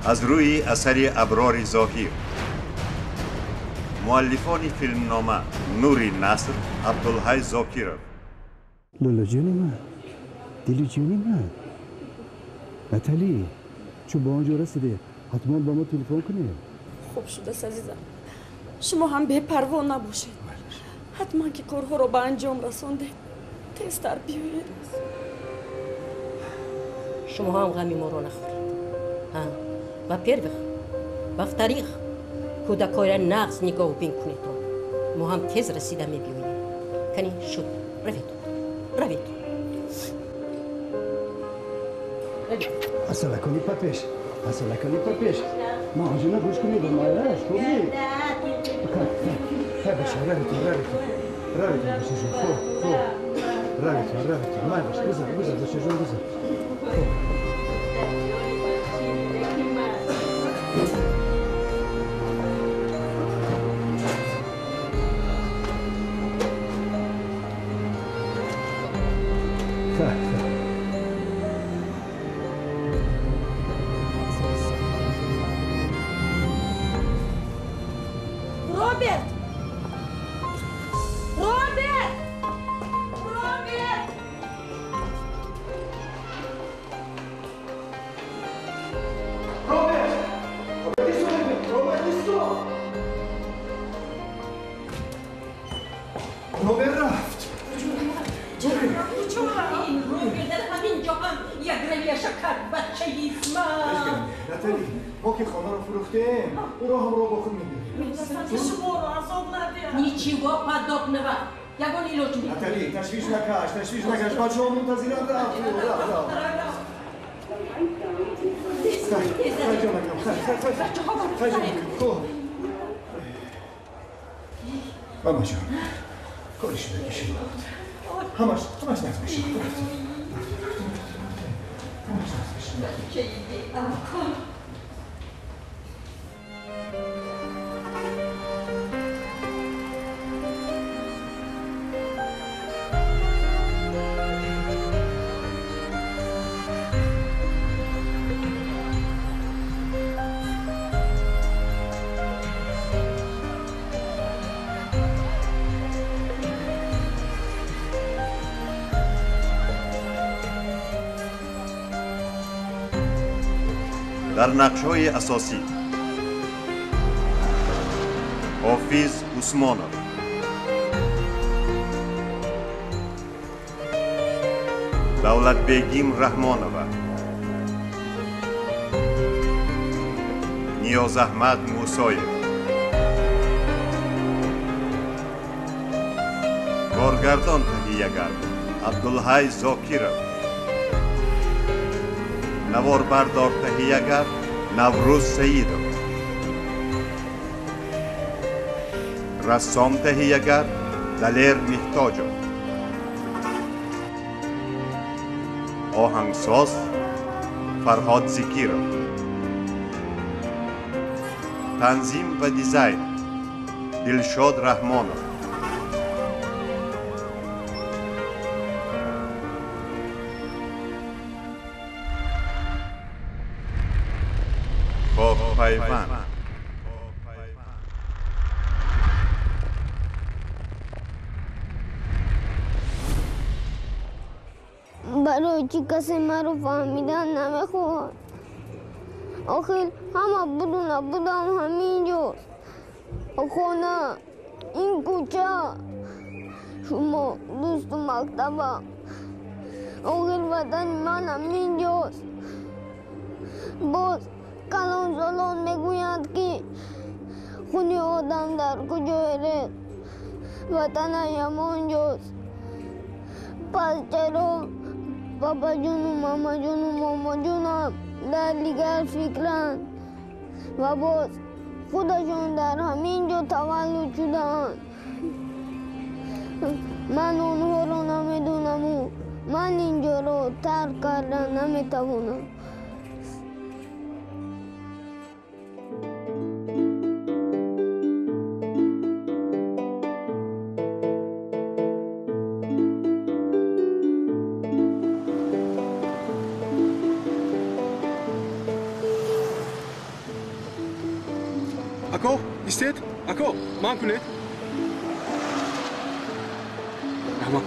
از روی اثر ابرار ظاهر. مؤلفان فیلمنامه نوری نصر، عبدالحی زاکیرов. لالا جانی من، دلی جانی من. ناتالی، چون با آنجا رسیده حتما با ما تلفن کنه. خوب شده عزیزم. شما هم بی‌پروا نباشید. حتما که کارها رو به انجام رسوندید. تیزتر بیایید. شما هم غمی ما رو نخورید. و پیروخ و تاریخ کودکای را نقص نگاه بین کنید. ما هم تیز رسیده میبینیم. کنی شد. روید. اصلا کنی پاپیش. ما آنجا نگوش کنید با مایش. خوبی؟ بشه روید. بشه جون. خوب. روید. مای باش. بزر. بشه جون بزر. تشویش نکش بچه ها منتظرم رفت ماما جان کارش بکشید همش نفت در نقش‌های اساسی حافظ عثمانov، دولتبگیم رحمانova، نیاز احمد موسایف، کارگردان تهیه‌گر عبدالحی زاکیرov، نواربردار تهیه‌گر نوروز سیدov، رسام تهیه‌گر دلیر محتاجov، آهنگساز فرهاد زکیرov، تنظیم و دیزاین دلشاد رحمانov. پیوند برای چی کسی ما رو فهمیدن نمیخواد. آخر همه بودم همینجاست. خونه، این کوچه، شما دوست و مکتبم. آخر وطن من همینجاست. باز کلان سالان میگویند که خونی آدم در کجا رد وطن همانجاست. پس چرا بابا جون و ماما جون و ماما جونم در دیگر فکرند و باز خودشون در همینجا تولد شدند. من اونها رو نمیدونم و من اینجا رو ترک کردن نمیتوانم. Ako, istayt. Ako, man kuned. Rahmat.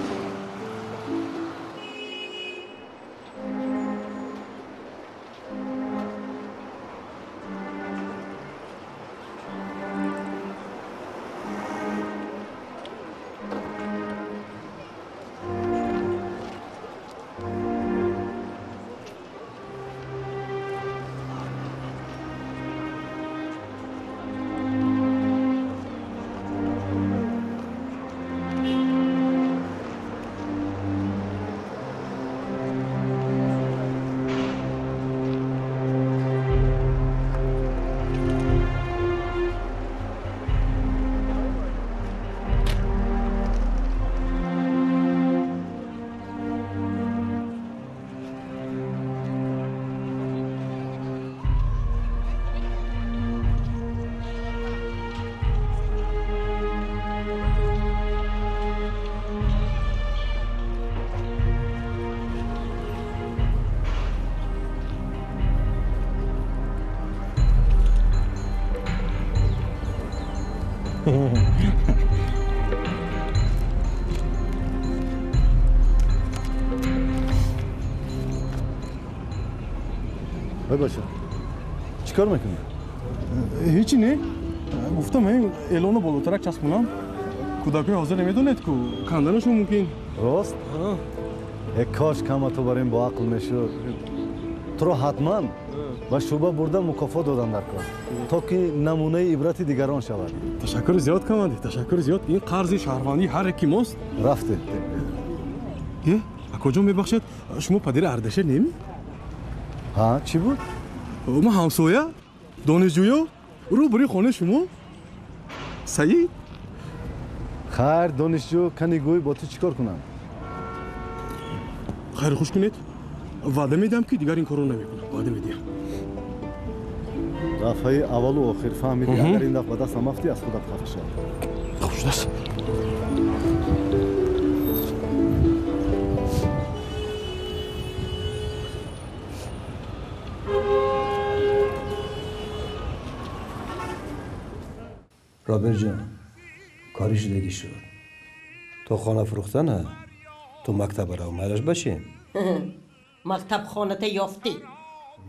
وای باشه چیکار میکنی؟ هیچی نه. گفتم این اعلانو بالاتر چسبونم. کودکی حاضر نمیدونید که کندنشون ممکن. راست؟ یک کاش کما تو بریم با عقل میشد. تو رو حتما و شعبه برده مکافات دادن در کار تا که نمونه عبرت دیگران شود. تشکر زیاد کماندی، تشکر زیاد. این قرض شهروندی هر کی ماست. رفته. کجا میبخشید؟ شما پدر اردشیر نمی؟ ها چی بود؟ ما همسایه دانشجویا رو بری خانه شما. سعید؟ خیر دانشجو کنی گوی با تو چیکار کنم؟ خیر خوش کنید. وعده میدم که دیگر این کارو نمیکنم. وعده میدم. دفعه اول و آخر فهمیدی اگر این دفعه دست مفتی از خودت خفه شد. خوش دست. رابر جان کاریش دیگه شد. تو خانه فروختنه تو مکتب را مرش باشیم. مکتب خانت یافتی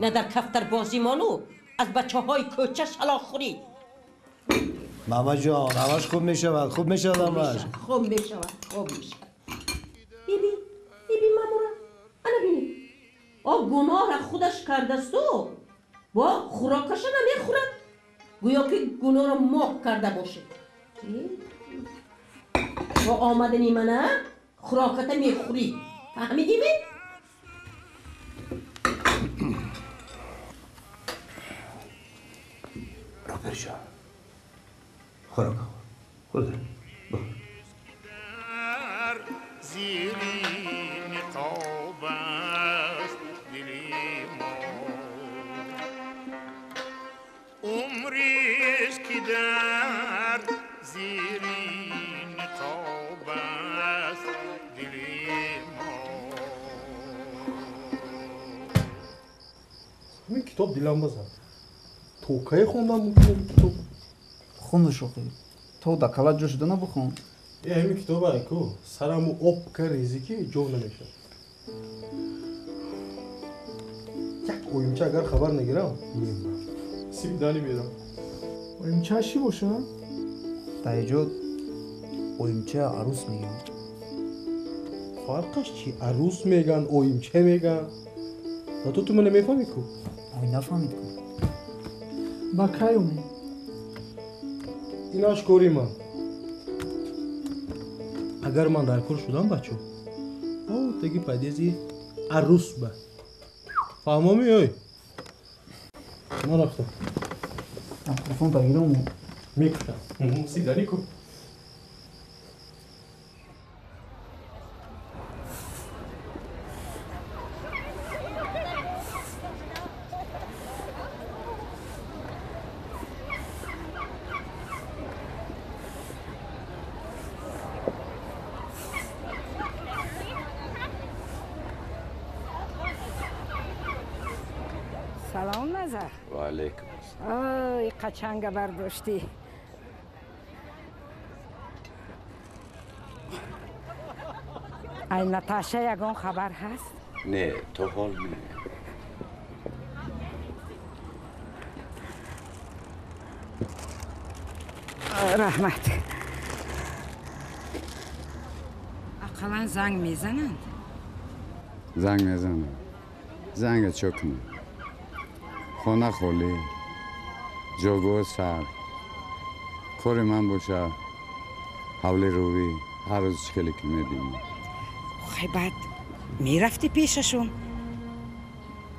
نه در کفتر بازی مانو از بچه های کوچه شلاق خوری. ماما جان همش خوب میشود خوب میشود همش خوب میشود بیبی مامورا انا بینی آب گناه را خودش کردست و با خوراکش نمیخورد گویا که گناه را مخ کرده باشه. با آمدنی منه خوراکت میخوری. فهمیدی می؟ رابر جان خوراک خود با زیری نقاب است دلی ما عمریست که در زیری نقاب است دلی ما. این کتاب دیلم بزن. توکای خوندم ممکنه کتاب. خوندش رو تو در کلت جوش دو نبخون. همین کتاب هایی که سرمو آب که ریزی که جو نمیشه. یک اویمچه اگر خبر نگیرم سیب دانی میرم. اویمچه چی باشه؟ در اینجا اویمچه عروس میگن. فرقش چی؟ عروس میگن اویمچه میگن. تو من نمیفهمی که؟ اوی نفهمید که با که اومی؟ ایناش کوری من. اگر من در کار شدم بچه او تگی پدیزی عروس با فهمامی اوی من رفتم تلفن بگیرم میکشم سیدانی کن. سلام نظر و علیکم السلام. آی قچنگ برداشتی. ای نتاشا یگان خبر هست؟ نه تو حال نه. رحمت. اقلا زنگ میزنند؟ زنگ میزنند. زنگ چکنه. خونه خالی. جاگاه سر. کار من باشه. حول روی. هر روز چکلی که میبینم. خیلی بعد میرفتی پیششون؟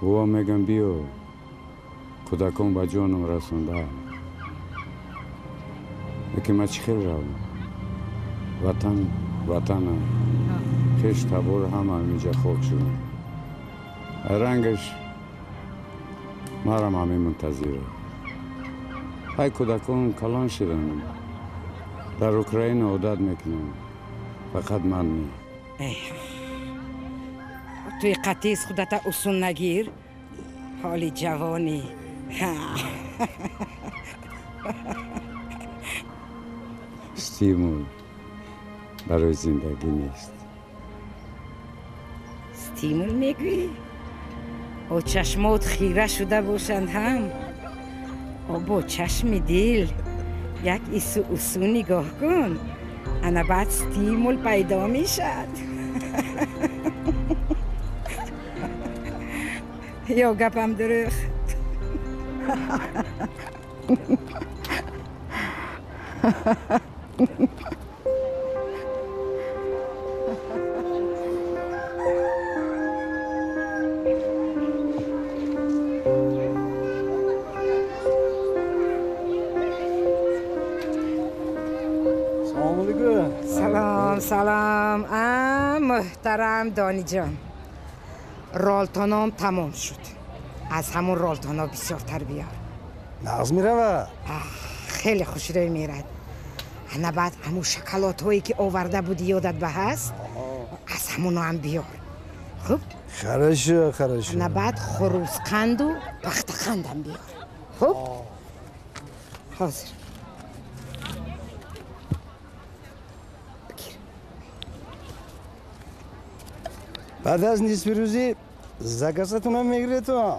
او میگم بیا. کودکان به جانم رسونده. یکی ما چی خیلی روم. وطنم. خیش تبور همه اینجا خوک شدن. رنگش مرم همین منتظره. های کودکان کلان شدن. در اوکراین عادت میکنن. فقط من نی. توی قطیز خودت اصول نگیر. حالی جوانی. استیمول برای زندگی نیست. استیمول میگویی؟ او چشمات خیره شده باشند هم. او با چشم دل یک ایسو اسو نگاه کن. انا بعد استیمول پیدا میشد. یا گپم درخ. سلام محترم دانی جان. رالتانام تمام شد. از همون رالتانا بسیارتر بیار. نغز میره؟ خیلی خوش روی میرد. انا بعد همون شکلات هایی که آورده بودی یادت به هست؟ از همونو هم بیار. خب؟ خرشه. انا بعد خروس قند و بخت قندم بیار. خب؟ حاضر. بعد از نصف روزی زکستون هم میگیره تو.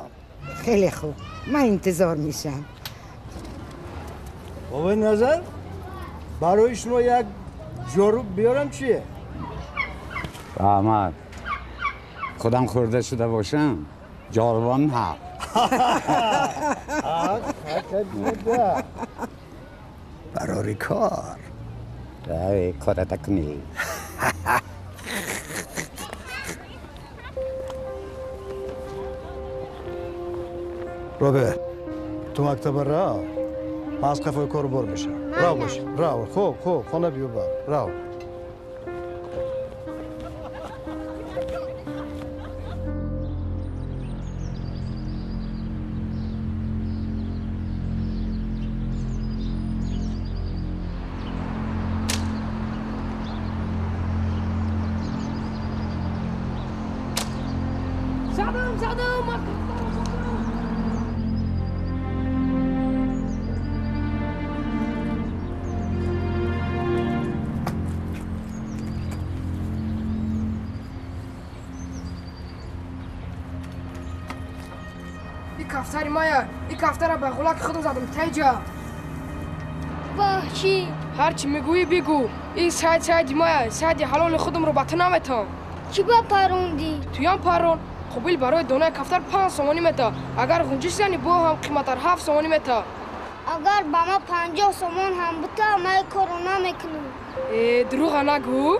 خیلی خوب. من انتظار میشم. بابا نظر برای شما یک جارو بیارم چیه؟ احمد خودم خورده شده باشم جاروان ها. برای کار. کارت کنی. روبه تو مکتب را ما از قفای کار بار میشه. راو باش راو. خوب خانه بیو بر راو. زدم کفتری مایا این کفتر به غلاک خودم زدم تیجا. با چی؟ هرچی میگویی بگو. این سعید مایا سعید حلال خودم رو بطنه میتم. چی با پروندی؟ تویم پرون. خب برای دونه کفتر 5 سومانی میتا. اگر غنجش زنی با هم قیمتر 7 سومانی میتا. اگر با ما 50 سومان هم بتا ما کرونا میکنم. دروغ نگو.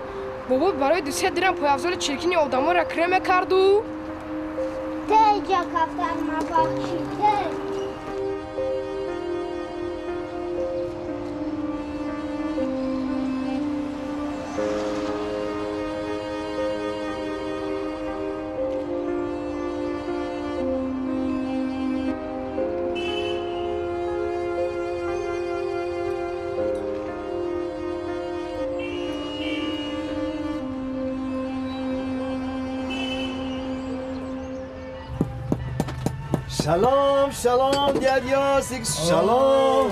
بابا برای 2-3 درم پای افزار چرکینی آدما را کرم کردو. تیجا کفتر ما بخشیده. Shalom, shalom, diyadya, shalom.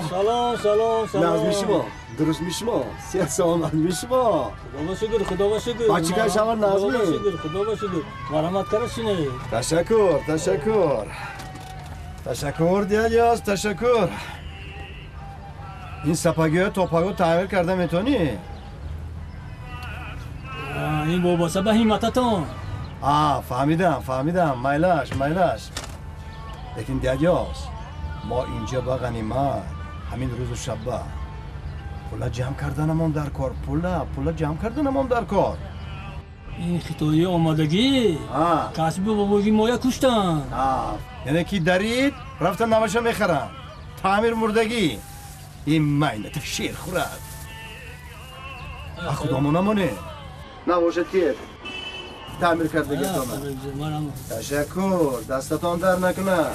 Shalom. Naz mişmo, durust mişmo, siyah sağlam mişmo. Xudo va shukr. Bachika shalom Nazmi. Xudo va shukr. Marhamat qarashine. Teşekkür diyadya, teşekkür. این سپاگی توپاگو تعمیر کرده میتونی؟ این باباسه به همتتون. فهمیدم مایلاش لیکن دیاجاز ما اینجا با غنیمت همین روز و شبه پولا جمع کردنمون در کار پولا جمع کردنمون در کار این خطایی آمادگی کسب باباگی مایا کشتن یعنی کی درید رفتن نماشا میخرن تعمیر مردگی این مینت شیر خورد خودمون نمونه نباشد که تعمیر کردگی کنه تشکر دستتان در نکنه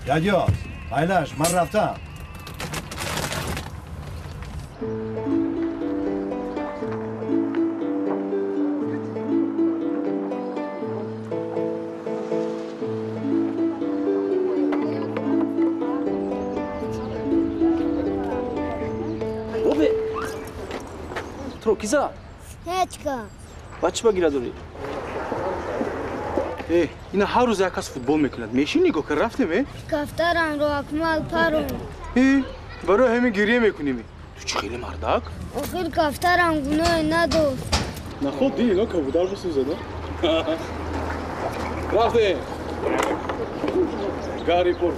یادیاز مایلاش من رفتم Kiza? Hechka. Bachba giradori. اینا هر روز یکاس فوتبال میکند میشینی نگاه که رفتیم کفترم رو اکمل پرون برای همین گریه میکنیم تو چه خیلی مردک؟ آخر کفترم گناه نداشت نه خود دی اینا کبودر بسوزده رفتیم گاری پر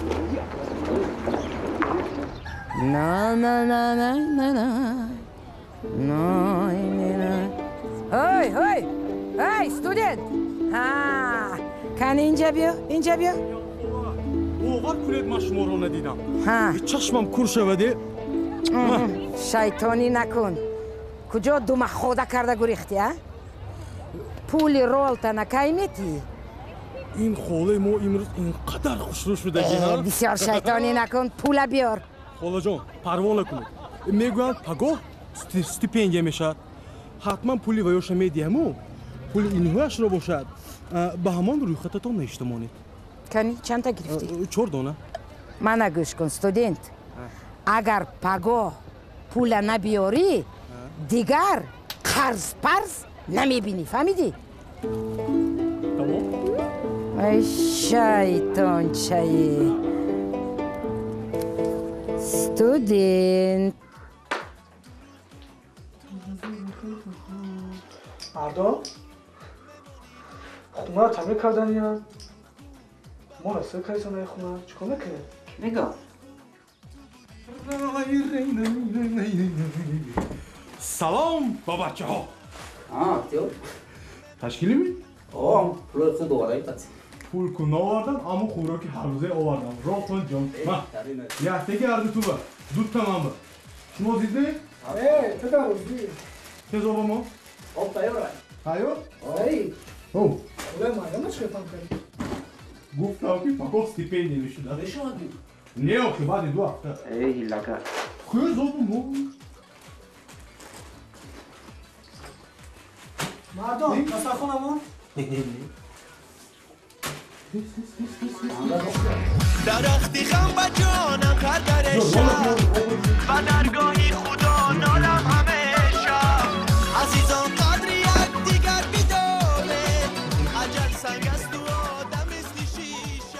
هی استودنت کن اینجا بیا باور کنید من شما رو ندیدم چشمم کور شده شیطانی نکن کجا دوم خوده کرده گریختی پولی رولتا نکایمیتی این خاله ما امروز اینقدر خوشرو شده بسیار شیطانی نکن پولا بیار خاله جان پروا نکنید میگویند پگاه ستیپندیه میشد حتما پولی ویاش میدیمو پول اینهایش را باشد به همان روی خطتان نشتمانید کنی چند تا گرفتی؟ 4 دانه من گوش کن استودنت اگر پگاه پول نبیاری دیگر قرض پرز نمیبینی فهمیدی؟ ای شیطان چایی استودنت مردا خونه رو تعمیر کردن یا ما رسته کریسان خونه چکار میکنه؟ نگاه سلام با بچه ها تیو تشکیلی می؟ پول خود آوردن پس پول کن آوردم اما خوراکی هر روزه آوردم راه کن جان یه تکی عرض تو با زود تمام با شما دیدی؟ پدر روزی تزا با ما؟ تایور تایور؟ او خدا ما چه فهم کنی؟ گفتم که پاکو ستیپندی میشد نشوندی نه که بعد 2 هفته لگا خیلی زود مو مردم کسا خونمون درختی خم با جانم خطر شب و درگاهی خدا نالم همیشه عزیزان قدری یک دیگر بیداره عجل سنگ است تو آدم مثل شیشه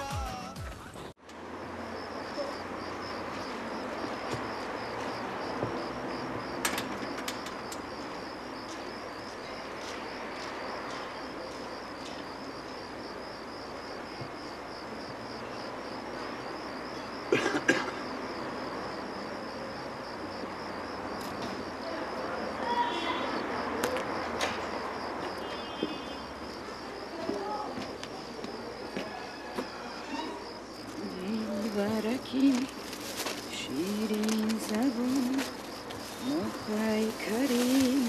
شیرین زبون مخی کریم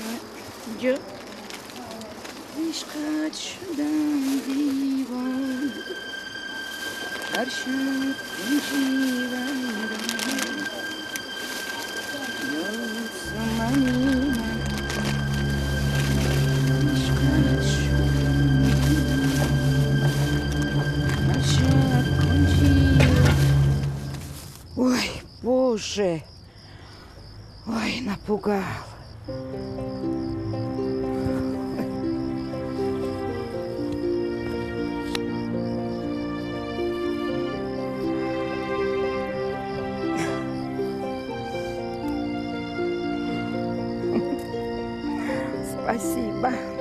جو عشقت شدم دیوان هر شب جیوان یاد سمانی عشقت شدم هر باشه. وای напугал. Спасибо.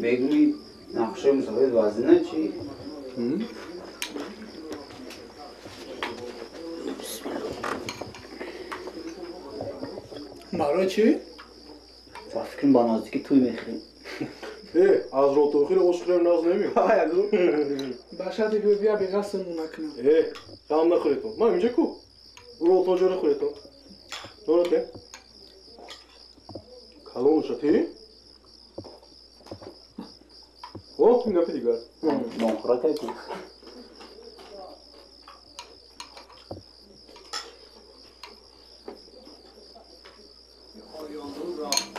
بگوی نقشه مسابقه وزنه چی؟ برای چی؟ با فکرم با نازدیکی توی میخریم از رو تو خیلی عشقیم ناز نمیم باشه دیگه بیا به قصدمون نکنم غم نخوری تو من اینجا کو رو تو جوره خوری تو دورته کلون شدی؟ او این گفتی دیگر نخورا که کو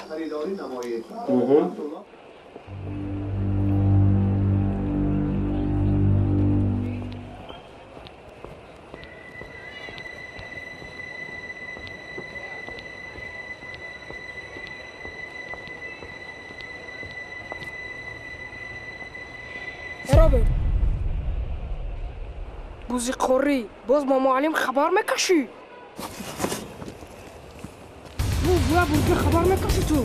خریداری نمایید رابرت بوزی خوری باز با معلم خبر میکشی بوزی خبر میکشی تو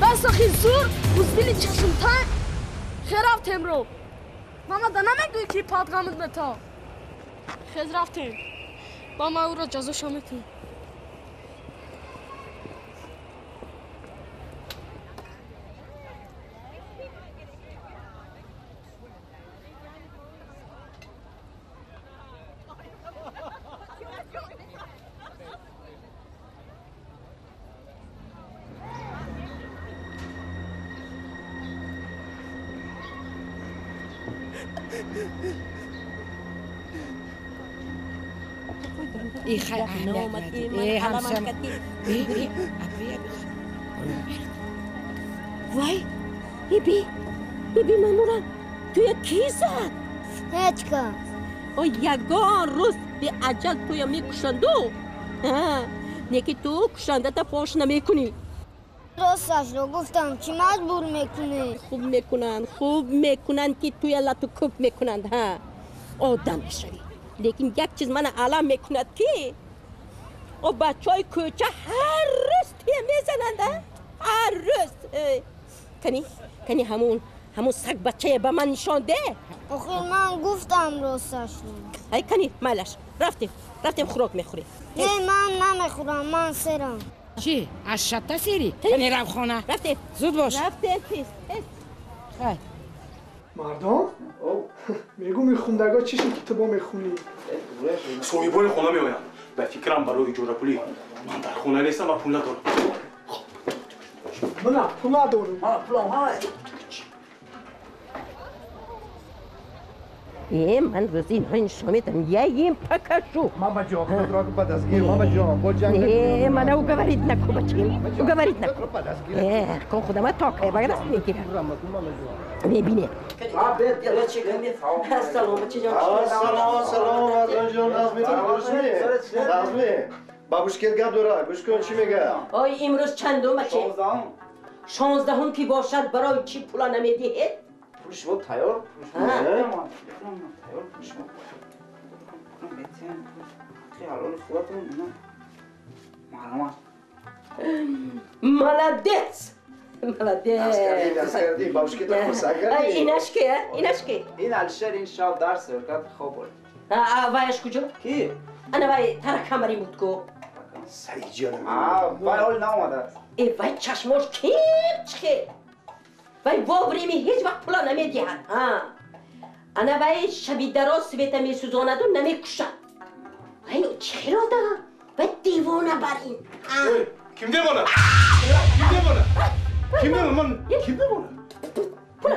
بس اخی زور بوزدیلی چشم تن خیر رفتیم رو ماما دا نمیگوی که پادغامت به تا خیر رفتیم با ما او را جزو شامتیم ای خیلی اهمیت ای همسم وای بی منورم توی کی زد؟ هیچ کس او یگان روز به عجل توی میکشندو نیکی تو کشنده تا پاش نمیکنی راستش رو گفتم چی مجبور میکنه خوب میکنن که توی لطو کوب میکنند آدم بشوی لیکن یک چیز من علم میکند که او بچه های کوچه هر روز توی میزنند هر روز کنی همون سگ بچه به من نشان ده آخر من گفتم راستش رو کنی مالش رفتیم خوراک میخوری نه من نمیخورم من سرم چی؟ از شتا سیری؟ کنی رفت خونه رفتیم زود باش رفتیم خیلی مردم؟ میگو میخوندگاه چی شد که تو با میخونی؟ صاحبان خونه میآیم به فکرم برای جور پولی من در خونه نیستم و پول ندارم من پول ندارم من روزی این شامیدم یه پکشو ماما جان خود را که پدازگیر ماما جان با جنگ نه من او گوارید نکو بچیم او گوارید نکو کن خودم تاکه باید راست میگیرم میبینه سلام بچه جان سلام مردان جان نظمی بابوشکر گپ داره گوش کن چی میگه آی امروز چندم بچه 16 که باشد برای چی پولا نمیدهید پولش بود تیار حلال خوبتون اینا محرمه ملدت دست کردی بابوشکر تا خود سگردی اینش که؟ این الشر این شب درس کرد خواب بود وایش کجا؟ کی؟ انا وای ترکم بریم بود کو سری جانم وای حال نامده وای چشماش که وای وابریمی هیچ وقت پولا نمیدهد انا وای شبی دراز سویتا میسوزاند و نمیکشد وای چرا دا؟ وای دیوانه برین kim دیوانه؟ پولا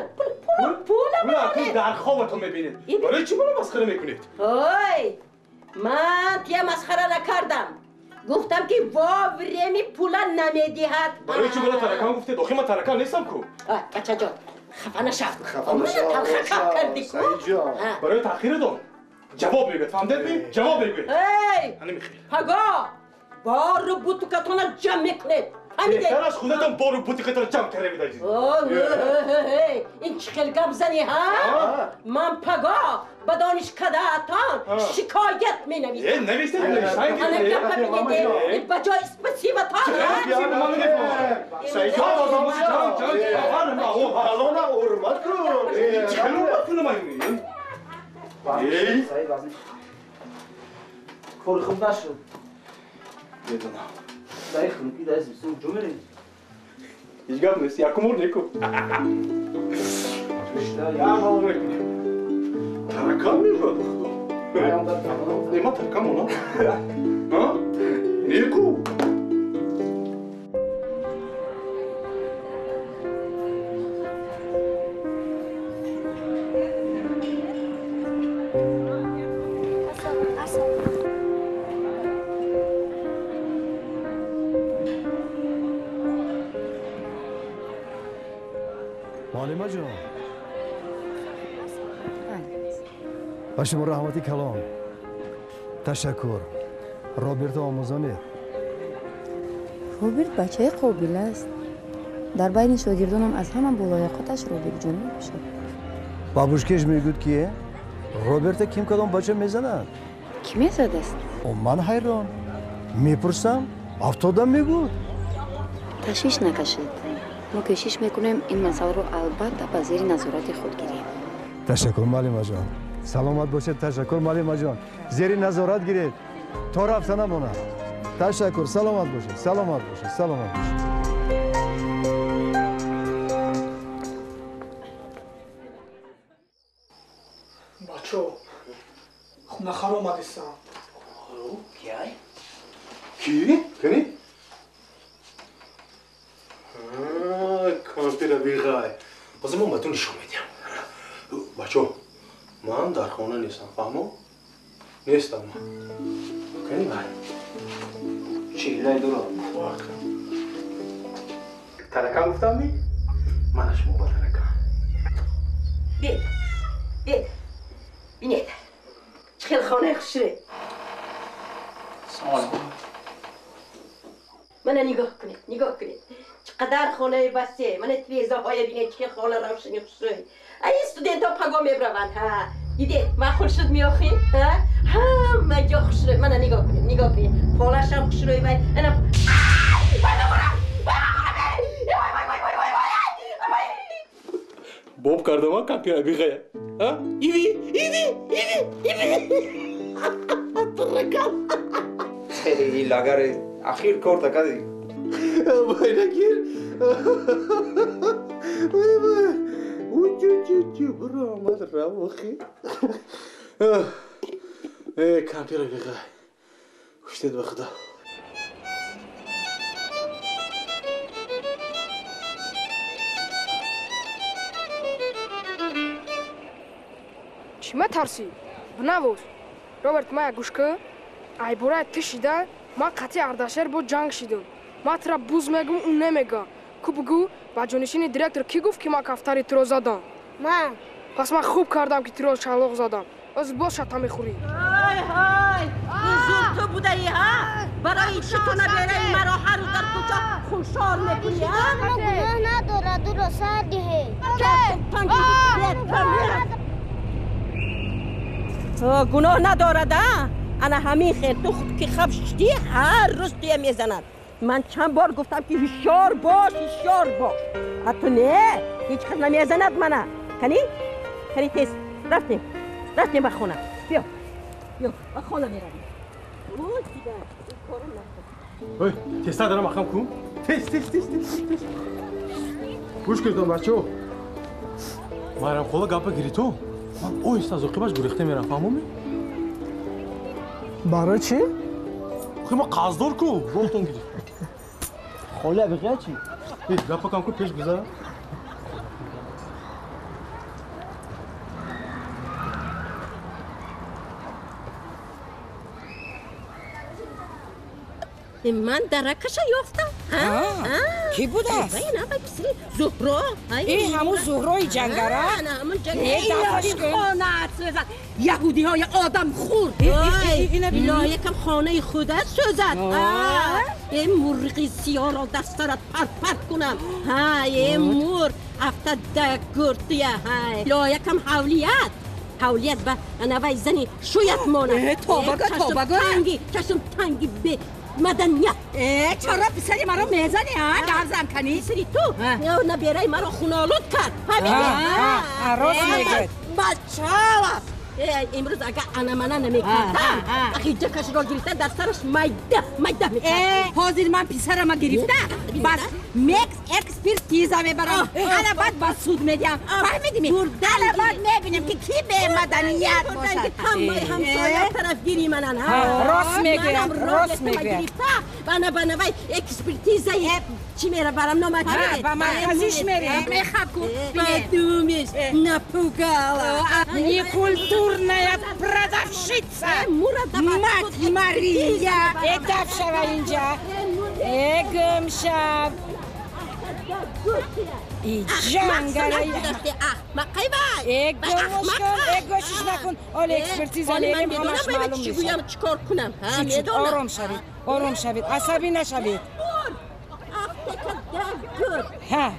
در خوابتون میبینید برای چی منو مسخره میکنید؟ اوی من تیه مسخره نکردم گفتم که واورمی پولا نمیدهد برای چی منو ترکان گفتید؟ آخه من ترکان نیستم کو بچه جان خفه نشو تلخه کردی کو برای تأخیر دار جواب میگوید فهمدید؟ جواب میگوید پگاه بار بوتکتون جمع میکنید بهتر از خودتان بار بوتکتون جمع کرده میدهید این چه خیلی گپ زنی ها؟ من پگاه به دانشکده‌تان شکایت مینویسم نویسید انا گپ بگیده این بجای اسپسیوتان سعید جان الان حرمت کن چلو بکنم این کار خوب نشد میدونم دایی خونکی دایی زمستون جو میریم هیچ گپ نیست یکم اور نیکو ترکان میگوید نیما ترکان اونا نیکو معلمه جان با شما رحمتی کلام تشکر رابرت آموزانی روبرت بچه قابل است در بین شاگردانم از همان بالایقاتش روبرت جان میباشد بابوشکش میگوید که روبرت کیم کدام بچه میزند کی میزد است من حیران میپرسم افتادم میگود تشویش نکشید ما کوشش میکنیم این مسئله رو البته به زیر نظارت خود گیریم تشکر معلم جان سلامت باشید تشکر معلم جان زیر نظارت گیرید تا رفته نمونه تشکر سلامت باشید سلامت باشید سلامت باشید بچه خونه خر آمدیستم کی؟ کنی؟ کانتر بیغای بازم من بهتون نشون میدم بچه من در خونه نیستم فهمو؟ نیستم من کنی بای چی؟ لای دورا ترکان گفتم می؟ من شما با ترکان بید بینید چخیل خانه خوشره سلام من نگاه کنید چقدر خانه بسته من تلویزه های بینید چخیل خانه روشنی خوشره ای استودنت ها پگاه میبروند ها دیدید معقول شد میاخین همه جا خوشره من نگاه کنید پالش هم خوشره بای اینم بوب کردم ها کانتر بیغای ایوی ترکان خیلی لاگر اخیر کار تکدی باید گیر اوچو برو آمد رو اخی کانتر بیغای کشتید به خدا چی مترسی؟ بنوز روبرت ما گوش که ای برای تشیده ما قطعی اردشیر با جنگ شدیم ما ترا بوز میگم اون نمیگم کو بگو با جانشین دیرکتر کی گفت که ما کفتری ترو زدم من پس من خوب کردم که ترو شلوغ زدم از باشه تا میخوری های زور تو بوده ای ها برای چه تو نبره مرا هر در کجا خوشحال میکنی ها گناه نداره درو سردیه گناه ندارد انا همین خیر تو خود که خبشتی هر روز توی میزند من چند بار گفتم که هوشیار باش حتی نه هیچ خود نمیزند منه کنی تیز رفتیم به خونه بیا به خونه میرویم اوی تستا دارم اخم کن تست گوش کردم بچه مایرم خولا گپا گیری تو من اویست از اقیبش گریخته میرم فهمومی؟ برای چی؟ خیلی ما قصدار کو روتون گیری خوله بقیه چی؟ گپا کم کن پیش گذارم من درکش یافتم کی بود است؟ این همه کسی زهرا این همون زهرای جنگره؟ نه همون جنگره این خانه اصلا یهودی های آدم خور اینا یکم خانه خودت سوزد این مرغی سیاه را دسترت پرت کنم این مور افته ده گرتیه لا یکم حولیت به نوی زنی شویت مانه توبگه چشم تنگی به مدنیت چرا پسری مرا میزنی درزم کنی؟ پسری تو نبیره مرا خونالود کرد راست میگه بچه امروز اگر انمانه نمیکردم اخیجه کش را گرفته در سرش مایده میکرد حاضر من پسرم گرفته بس مکس اکسپرتیزا میبرم انا بعد با سود میدیم فهمیدی انا بعد میبینیم که کی به مدنیت باشد همسایه طرف گیری منن راست میگه بنابراین اکسپرتیزای چی میره برام نامکره با مرکزیش میره میخواب کن بدومش نپوگالا نی کلتورنaya продавщица мать Мария ادف شو اینجا گم شو ای جنگره گوشش نکن آل اکسپرتیز علیم همش معلوم میشه چیکار کنم آروم شوید عصبی نشوید ها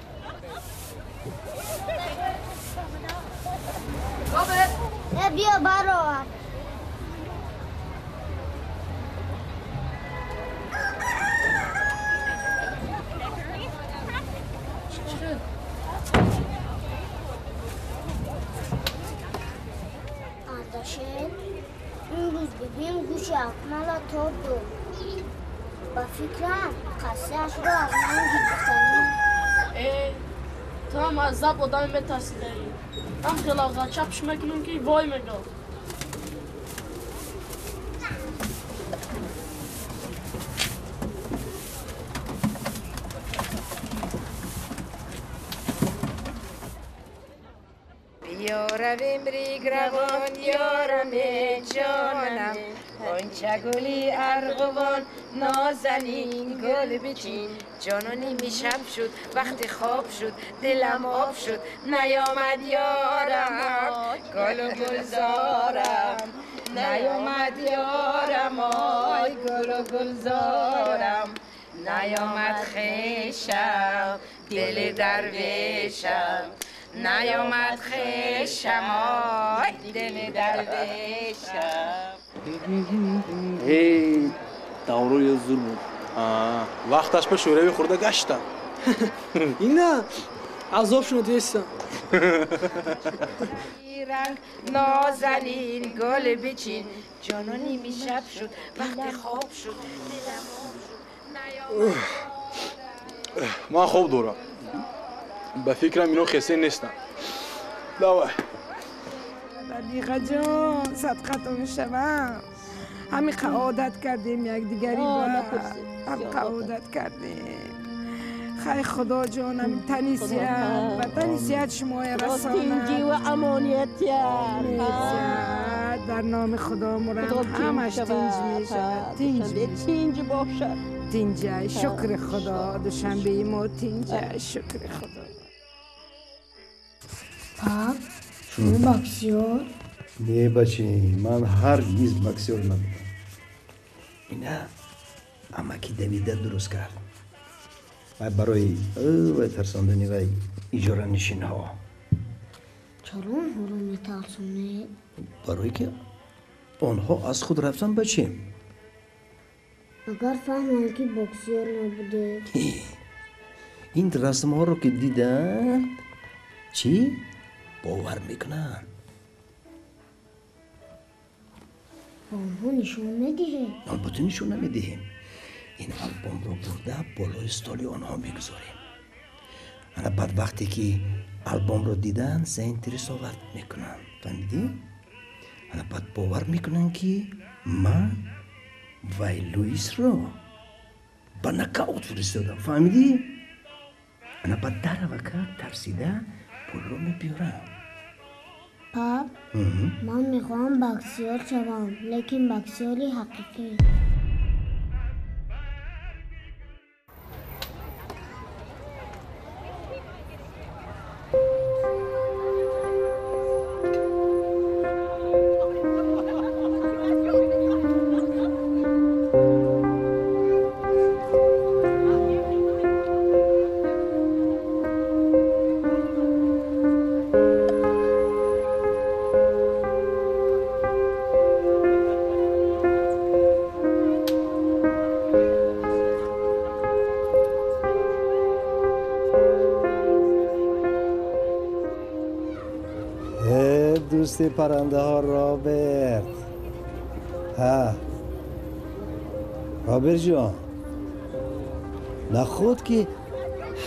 بیا برو اردشیر این روز ببین گوش اکمال تاب دو با فکرم خستهش رو از من گرفتنی تو هم از زب آدم بترسیده ای هم خلاقه چپش میکنم که وای میگم یارم ریگ روان یارم جانم آنچه گلی ارغوان نازنین گل بچین جانانی میشم شد وقتی خواب شد دلم آب شد نیامد یارم گل و گلزارم نیامد یارم آی گل و گلزارم نیامد خیشم دل درویشم نیامد خیشم آی دل درویشم هی داوروی زور بود وقتش به شوره خورده گشتم اینا عذاب شنو دیستم رنگ نازنین گل بچین جانانی می شب شد وقتی خواب شد دلم آب شد من خوب دورم به فکرم اینو خسته نیستم دوای رفیقه جان صدقتو میشوم همین عادت کردیم یک دیگری با هم عادت کردیم خیلی خدا جان همین تنیسیت و تنیسیت شما رسانه تینجی و امانیت در نام خدا مرم همش تینج میشود تینج باشد تینجه شکر خدا دوشنبه ما تینجه شکر خدا پاپ شما باکسیور؟ نه بچه من هرگز باکسیور نبودم اینا اما که دویده درست کرد و برای ترساندنی و اجاره نشین ها چرا اونها رو میترسونه؟ برای که آنها از خود رفتن بچه اگر فهمن که باکسیور نبوده این رسم ها رو که دیدن چی؟ باور میکنن آنها نشون میدهیم البته نشون نمیدهیم این آلبوم رو برده بالای استالی آنها میگذاریم انا بعد وقتی که آلبوم رو دیدن سینترس آورد میکنن فهمیدی؟ انا بعد باور میکنن که من وای لوئیس رو با نکاوت فرستادم فهمیدی؟ انا بعد در وقت ترسیده پول رو میبیارم پاپ من میخوام باکسیور شوم لیکن باکسیوری حقیقی دوست پرنده ها رابرت. ها رابرت جان، نخود که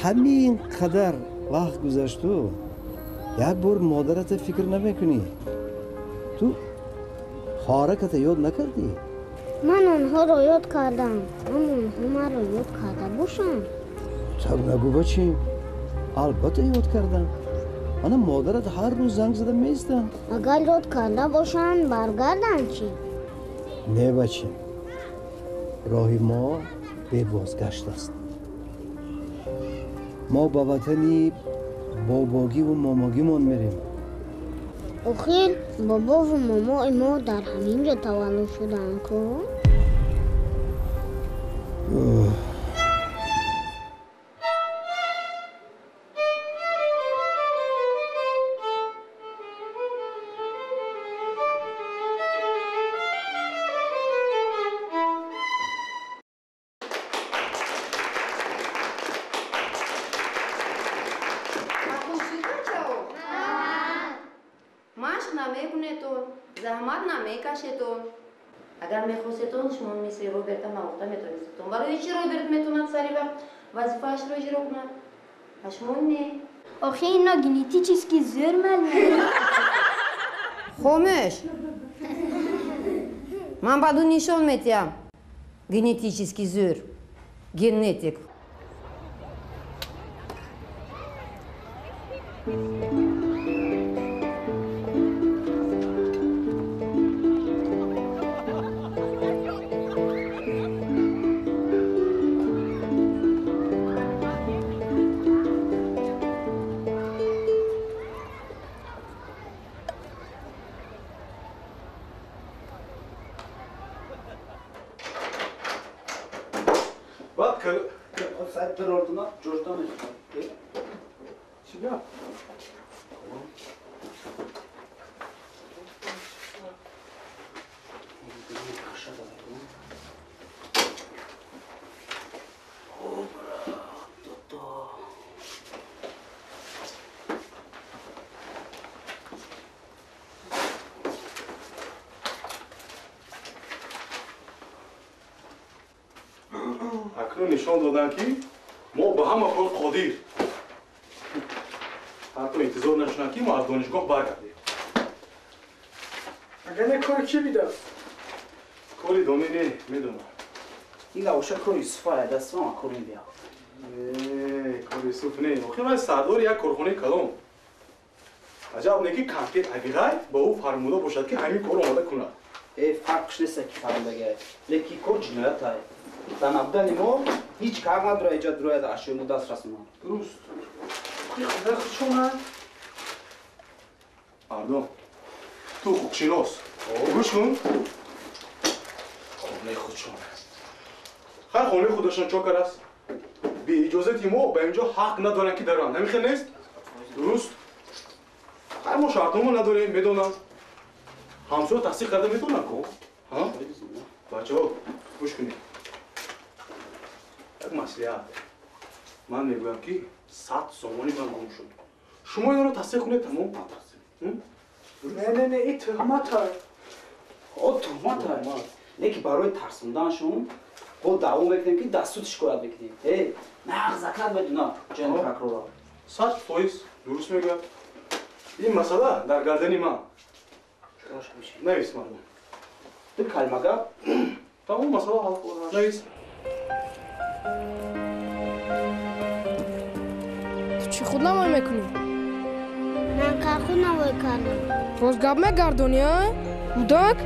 همین قدر وقت گذشتو یک بار مادرت فکر نمیکنی؟ تو خارکت یاد نکردی؟ من آنها رو یاد کردم، اما آنها من رو یاد کرده باشم. تب نگو بچیم، البته یاد کردم. من مادرت هر روز زنگ زده میستم. اگر یاد کرده باشن برگردن چی؟ نه بچیم، راهی ما به بازگشت است. ما به وطنی باباگی و ماماگیمون میریم. آخر بابا و ماما ما در همینجا تولد شدن که؟ زحمت نمیکشیدون. اگر میخواستون شما مثل روبرت موقع میتونستون. برای چی روبرت میتوند سری وقت وظیفه‌اش رو اجرا کند؟ شما نه. آخه اینا گنیتی چیز که زور ملمه. خاموش. من بعدو نشان میدم. گنیتیچیسکی زور. گنتیک. اکنون نشان دادن که ما به همه کار قادر. حتی انتظار نشدن که ما از دانشگاه برگردیم. اگر کار کی بیده؟ کاری دانی نه میدونم. این لوشه کار یوسفه دست ما کاری بیا. کار یوسف نه. آخه من سردار یک کارخانه کلام. عجب نه که کانکت اگرای با او فرموده باشد که همین کار آماده کند. فرقش نیست که فرمودگه. لیکی کار جنایت های. در نبودن ما هیچ کار نداره ایجاد روی اشیاء دست رسونم. درست. خدا خودشونه. پردون. تو خوبشناس. گوش کن. خونه خودشونه. هر خونه خودشون چاکر است. بی اجازه ما به اینجا حق ندارن که دران. نمیخواد نیست؟ درست. هر ما شرطمون نداریم میدونم. همسو تصدیق کرده میتونن کو؟ ها؟ بچه‌ها گوش کنید. یک مسئله من میگویم که 100 سومانی من گم شد. شما اینو رو تصدیق کنید تمام نه این تهمت های. تهمت های. نه که برای ترسوندنشون با دعوا میکنیم که دستور شکایت بکنیم. نه زکات بدونا جناب پروکورور. 100% درست میگم. این مسئله در گردن من. نویس مردم. تو کلمه گپ تمام مسئله حل کنه. نویس. تو چی خود نمایی میکنی؟ من که خود نمایی کردم. باز گپ میگردونی ها؟ بودک؟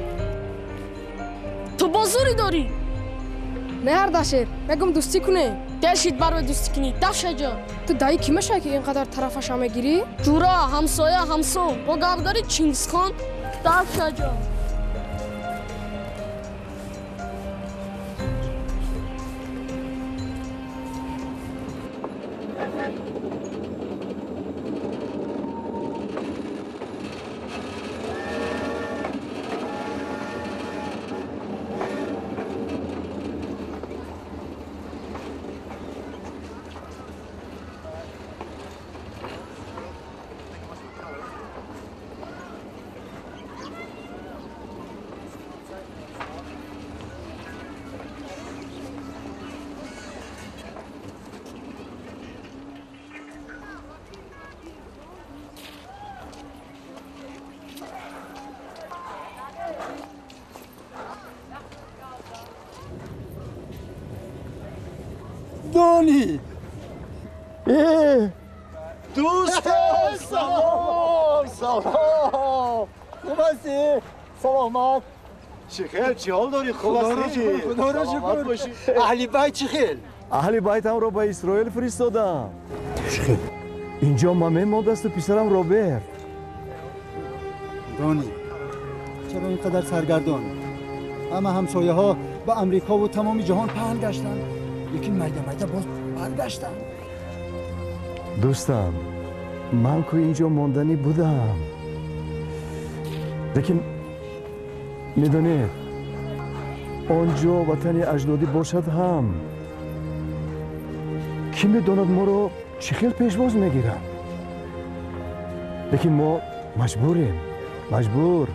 تو بازوری داری؟ نه هر داشر میگم دوستی کنه. دلشید برای دوستی کنی دفشه جا. تو دایی کی میشه که اینقدر طرفش هم میگیری؟ جورا همسایه همسون با گپ داری چینگیز خان دفشه جا. دونی دوستان سلام سلام خوب هستی؟ سلامت چی خیر چی حال داری خوب هستی؟ خدا را شکر اهلی بیت چی خیر؟ اهل بیتم رو به اسرائیل فرستادم اینجا ما میماند است و پسرم روبرت دانی چرا اینقدر سرگردان؟ همه همسایه ها به امریکا و تمام جهان پهن گشتن یکی مرده باز برگشتن دوستم من که اینجا ماندنی بودم لیکن میدونید آنجا وطن اجدادی باشد هم کی میداند ما رو چه خیل پیشواز میگیرن لیکن ما مجبور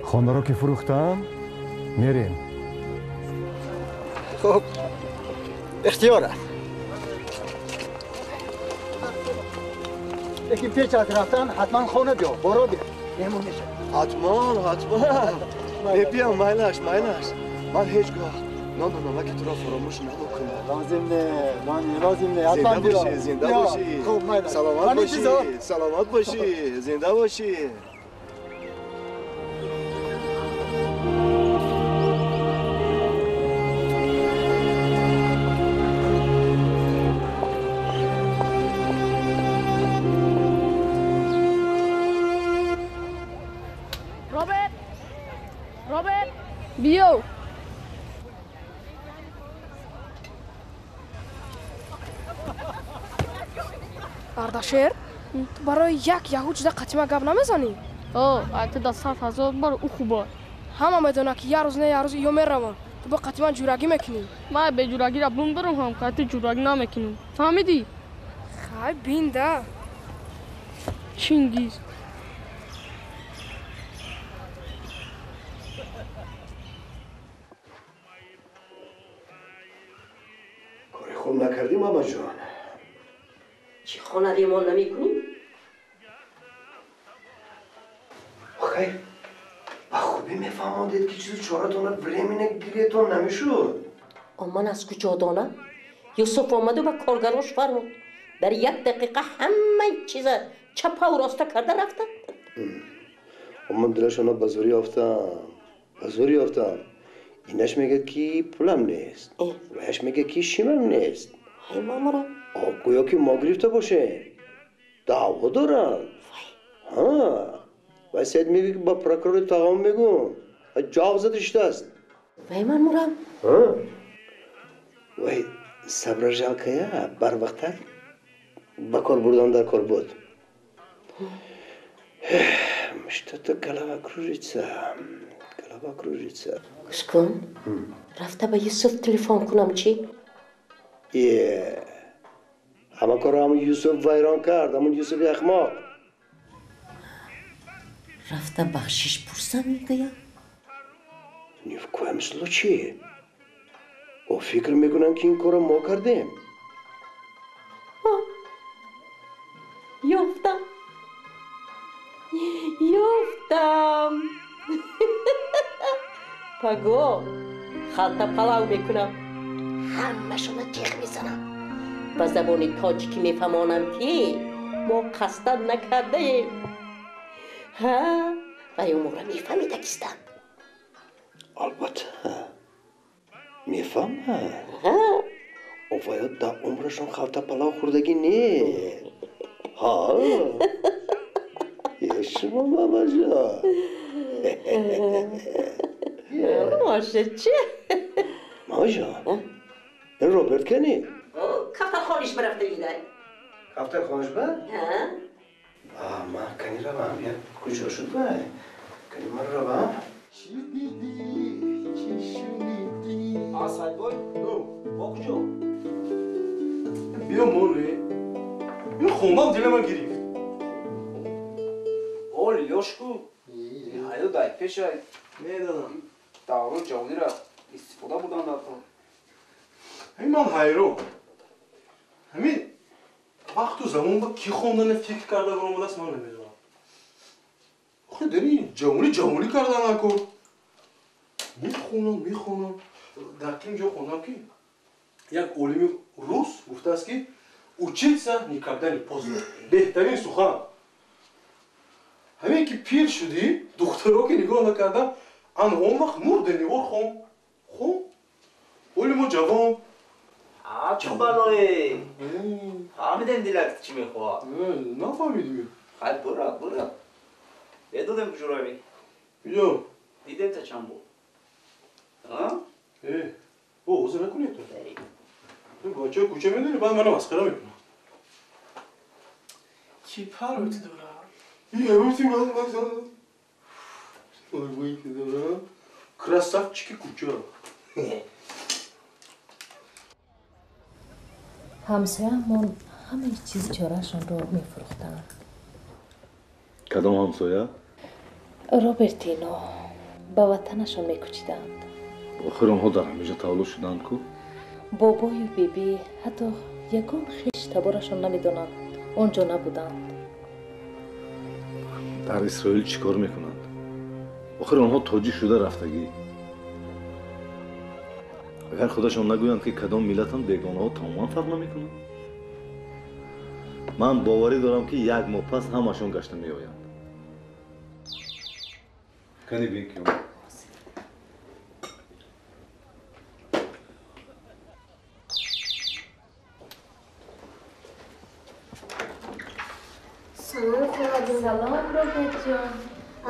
خانه را که فروختم میریم خب اختیاره لیکن پیش از رفتن حتما خونه بیا برو بیا نمون میشه حتما بیام مایلش من هیچگاه نه من که تو را فراموش نمیکنم لازم نه حتما بیا زنده باشی خب سلامت باشی زنده باشی رابرت بیو اردشیر تو برای یک یهود جده قطیمه گپ نمیزنی؟ البته در 100,000 بار او خوبه همه میدونه که یه روز نه یه روز یا میروم تو با قطیمه جورگی میکنی من به جورگی را بلوم دارم هم که تو جورگی نمیکنم فهمیدی؟ خیلی بینده چینگیز کاری خوب نکردی ماما جان چی خانه ریمان نمی کنیم؟ آخه با خوبی میفهماندید که چیزی چهارتونه برمینه گیریتون نمیشود من از کجا دانم؟ یوسف آمد و به کارگراش فرمود در 1 دقیقه همه چیز چپا و راسته کرده رفتن من دلشون بزوری یافتم اینش میگه که پولم نیست ویش میگه که شیمم نیست های مامورا گویا که ما گرفته باشه دعوا دارن و سید میگه که با پروکرور تقام میگون جاغ زدشته است وی مامورا وی صبر جالکه بر وقتر با کار بردن در کار بود مشتت کلابک روژیتسا گوش کن رفته به یوسف تلفن کنم چی؟ همه کار همون یوسف ویران کرد همون یوسف اخماق رفته بخشش پرسم میگه نیف که مثلا چی؟ و فکر میکنن که این کار ما کردیم یافتم پگو خلطه پلاو میکنم همه شما تیخ میزنم با زبان تاجیکی میفهمانم که ما قصدن نکرده ایم و اون موقع میفهمیده کستم البته میفهمم و باید در عمرشون خلطه پلاو خوردگی نه یه شما ماما جان ماشه چه؟ ماما جان این روبرت کنی؟ کفتر خانش برفته ایده کفتر خانش بر؟ ما کنی رو هم بیا کجا شد بای کنی من رو هم چی دیدی؟ چی شنیدی؟ آسای بای؟ با کجا؟ بیا موری این خونبام دیل من گرفت یوشکو هایو دای پیش های میدونم دارو جوانی را استفاده بودن در تو همین من حیرو همین وقت و زمان با کی خوندن فکر کرده برام دست من نمیدونم آخه داری جوانی کردن نکن میخونم در کیم جا خوندم کی як олими рус гуфтааст ки учиться никогда не поздно. Беҳтарин сухан. ҳамин ки пир шудӣ, духтаро ки нигоҳ накарда, ана он вақт мурданивор хон. Хон? олимо ҷавон. чӣ балое? фаҳмидем дилак чӣ мехоҳад? Нафаҳмидӣ. Хай бура. Бедодем куҷуравӣ. Ё. Дидем та чанд бо. ҳозир накунед то. бачаи кӯча медонӣ, баъд мана масхара мекунад. Чӣ пароти дорад? Красавчики куча. ҳамсоямон ҳамаи чизи чорашонро мефурӯхтанд. кадом ҳамсоя? робертино ба ватанашон мекӯчиданд. охир онҳо дар ҳамиҷа таваллуд шуданд ку? бобою биби ҳатто ягон хиш таборашон намедонанд он ҷо набуданд. дар исроил чӣ кор мекунанд? охир онҳо тоҷик шуда рафтагӣ. агар худашон нагӯянд ки кадом миллатанд, бегонаҳо тамоман фарқ намекунанд. ман боварӣ дорам ки як моҳ пас ҳамашон гашта меоянд. кани бин ки سلام خالد. سلام روبرت جان.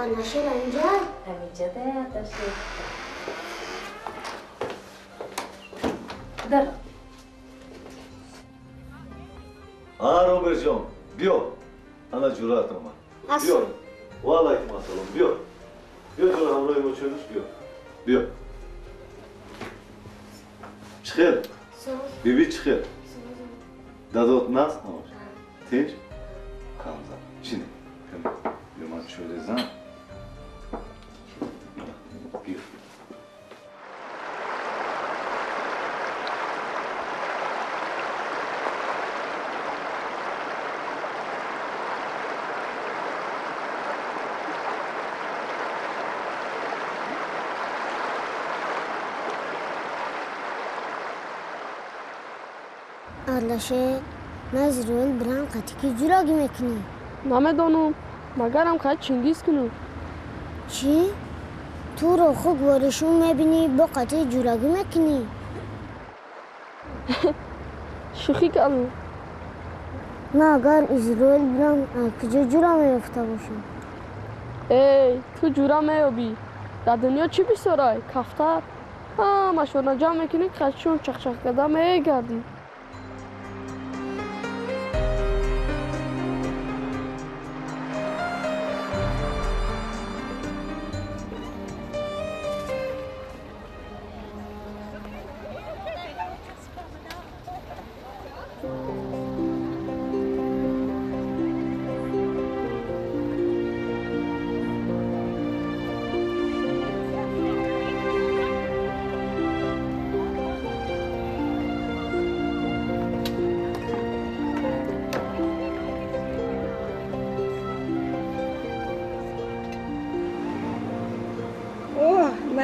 آرناشر اینجا؟ همینجا داشته. در. роберт ҷон, биё. ана ҷуръат омад. биё. ва алайкум ассалом. биё. биё ҷон, ҳамроҳи мо чой нӯш, биё. биё. чӣ хел? биби чӣ хел? дадот наст ҳамаш? тинч? камза. чини? биё ман чой резам. гир. آرناشر مزرول بران قطعی که جوراگی میکنی؟ نمیدانم مگرم خواهد چنگیز کنم. چی؟ تو رو خوب وارشون میبینی با قطعی جوراگی میکنی؟ شوخی کردم. من اگر اسرائیل برم کجا جورا میفته باشم؟ ای تو جورا میابی. در دنیا چی بیسارای؟ کفتر؟ مشورنا جمع میکنی قطعشون چخ کرده میگردی.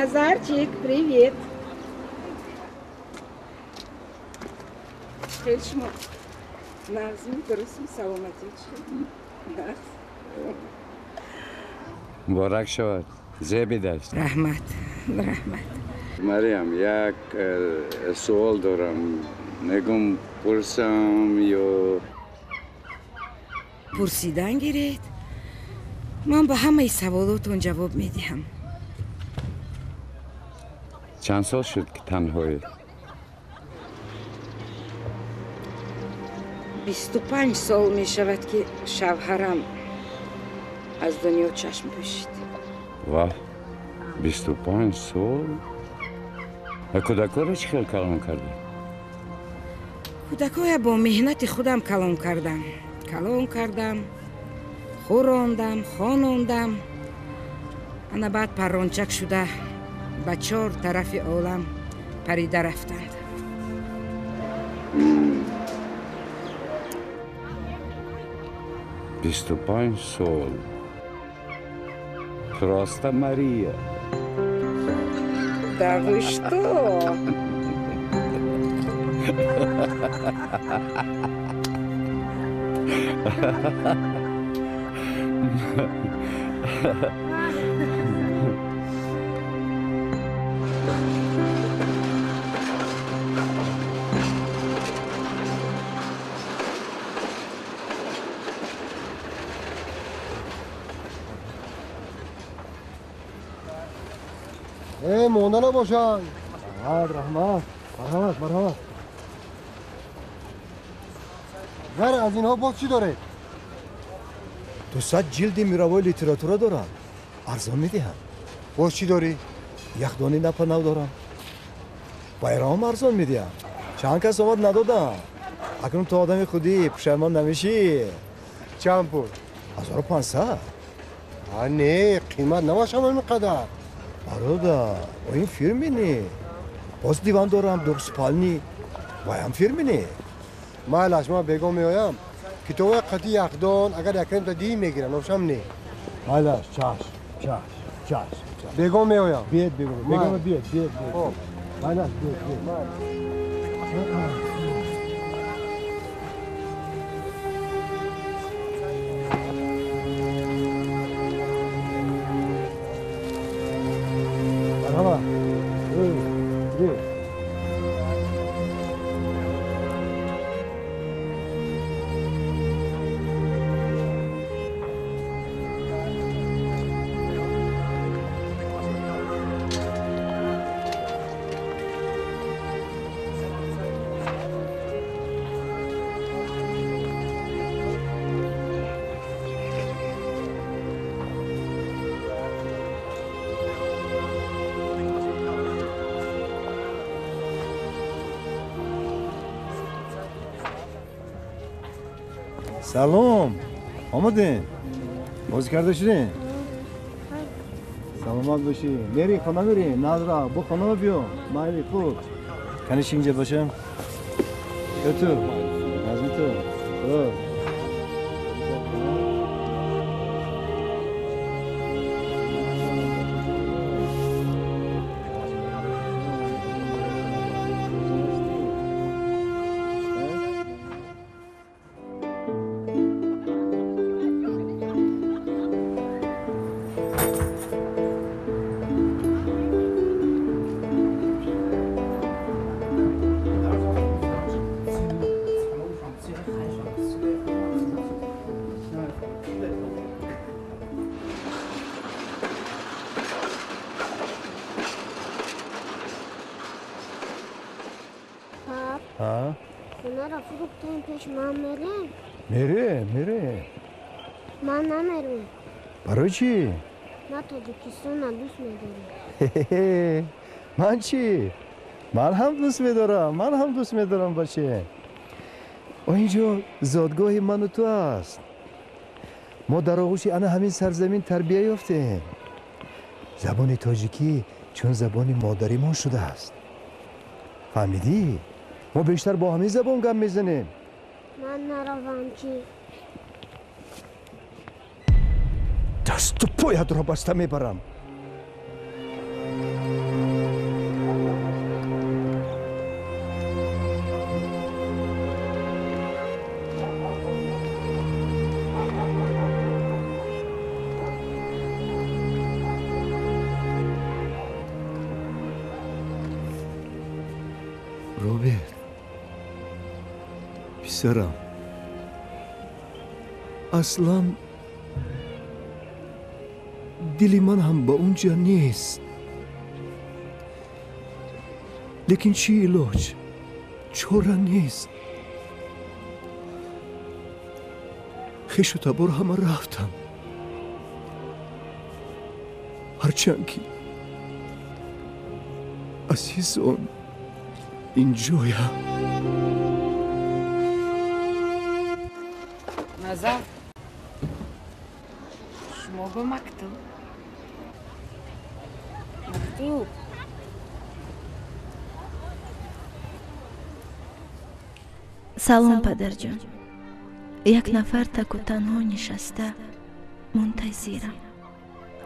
Назарчик, привет. Хелшмо. Назим, дурусим, саломатичи. مبارک شود. زیبی داشت. رحمت. مریم یک سوال دارم. نگم پرسم یا پرسیدن گیرید؟ من به همه سوالاتون جواب میدهم. چند سال شد که تنهایی؟ 25 سال می شود که شوهرم از دنیا چشم پوشید. واه 25 سال؟ کودک‌ها را چی کلان کرده؟ کودک‌ها با مهنت خودم کلان کردم خوراندم خاناندم. انا بعد پرانچک شده به 4 طرف عالم پریده رفتند. – 25 سال. Просто Мария. Да вы что? مونده نباشن. رحمت مرحمت. غیر از اینها باز چی داره؟ 200 جلد میراوای لیتراتورا دارم. ارزان میدهم. باز چی داری؟ یخدانی نپناو دارم. بایرام ارزان میدهم. چند کس آمد ندادم. اکنون تو آدم خودی پشیمان نمیشی. چند پول؟ 1500. نه قیمت نباشم اینقدر. برادر و این فیلمی نی. باز دیوان دارم 200 نی. بایم فیلمی نی. مالش ما بگم میایم که تو قطعی یخدان اگر یکرم تا دی میگیرن نوشم نی. مالش چاش. بگم میایم. بیاد بیاد. مالش بیاد. سلام آمدین بازی کرده شدین سلامت باشی میری خانه میری نظره با خانه بیو مایلی خوب کنیش اینجا باشم چطور نظمی تو میره من نمیرم برای چی؟ من تاجیکستان دوست میدارم من چی؟ من هم دوست میدارم باشه و اینجا زادگاه من و تو است ما در آغوش همین سرزمین تربیت یافتیم زبان تاجیکی چون زبان مادری ما شده است فهمیدی؟ ما بیشتر با همین زبان گپ میزنیم من نروم چی؟ دست و پایت را بسته میبرم روبرت پسرم اصلا دلی من هم با اونجا نیست لیکن چی علاج چاره نیست خیش و تبار همه رفتم هرچند که عزیزان اینجایم نظر شما با مکتوب سلام پدرجان یک نفر تک و تنها نشسته منتظرم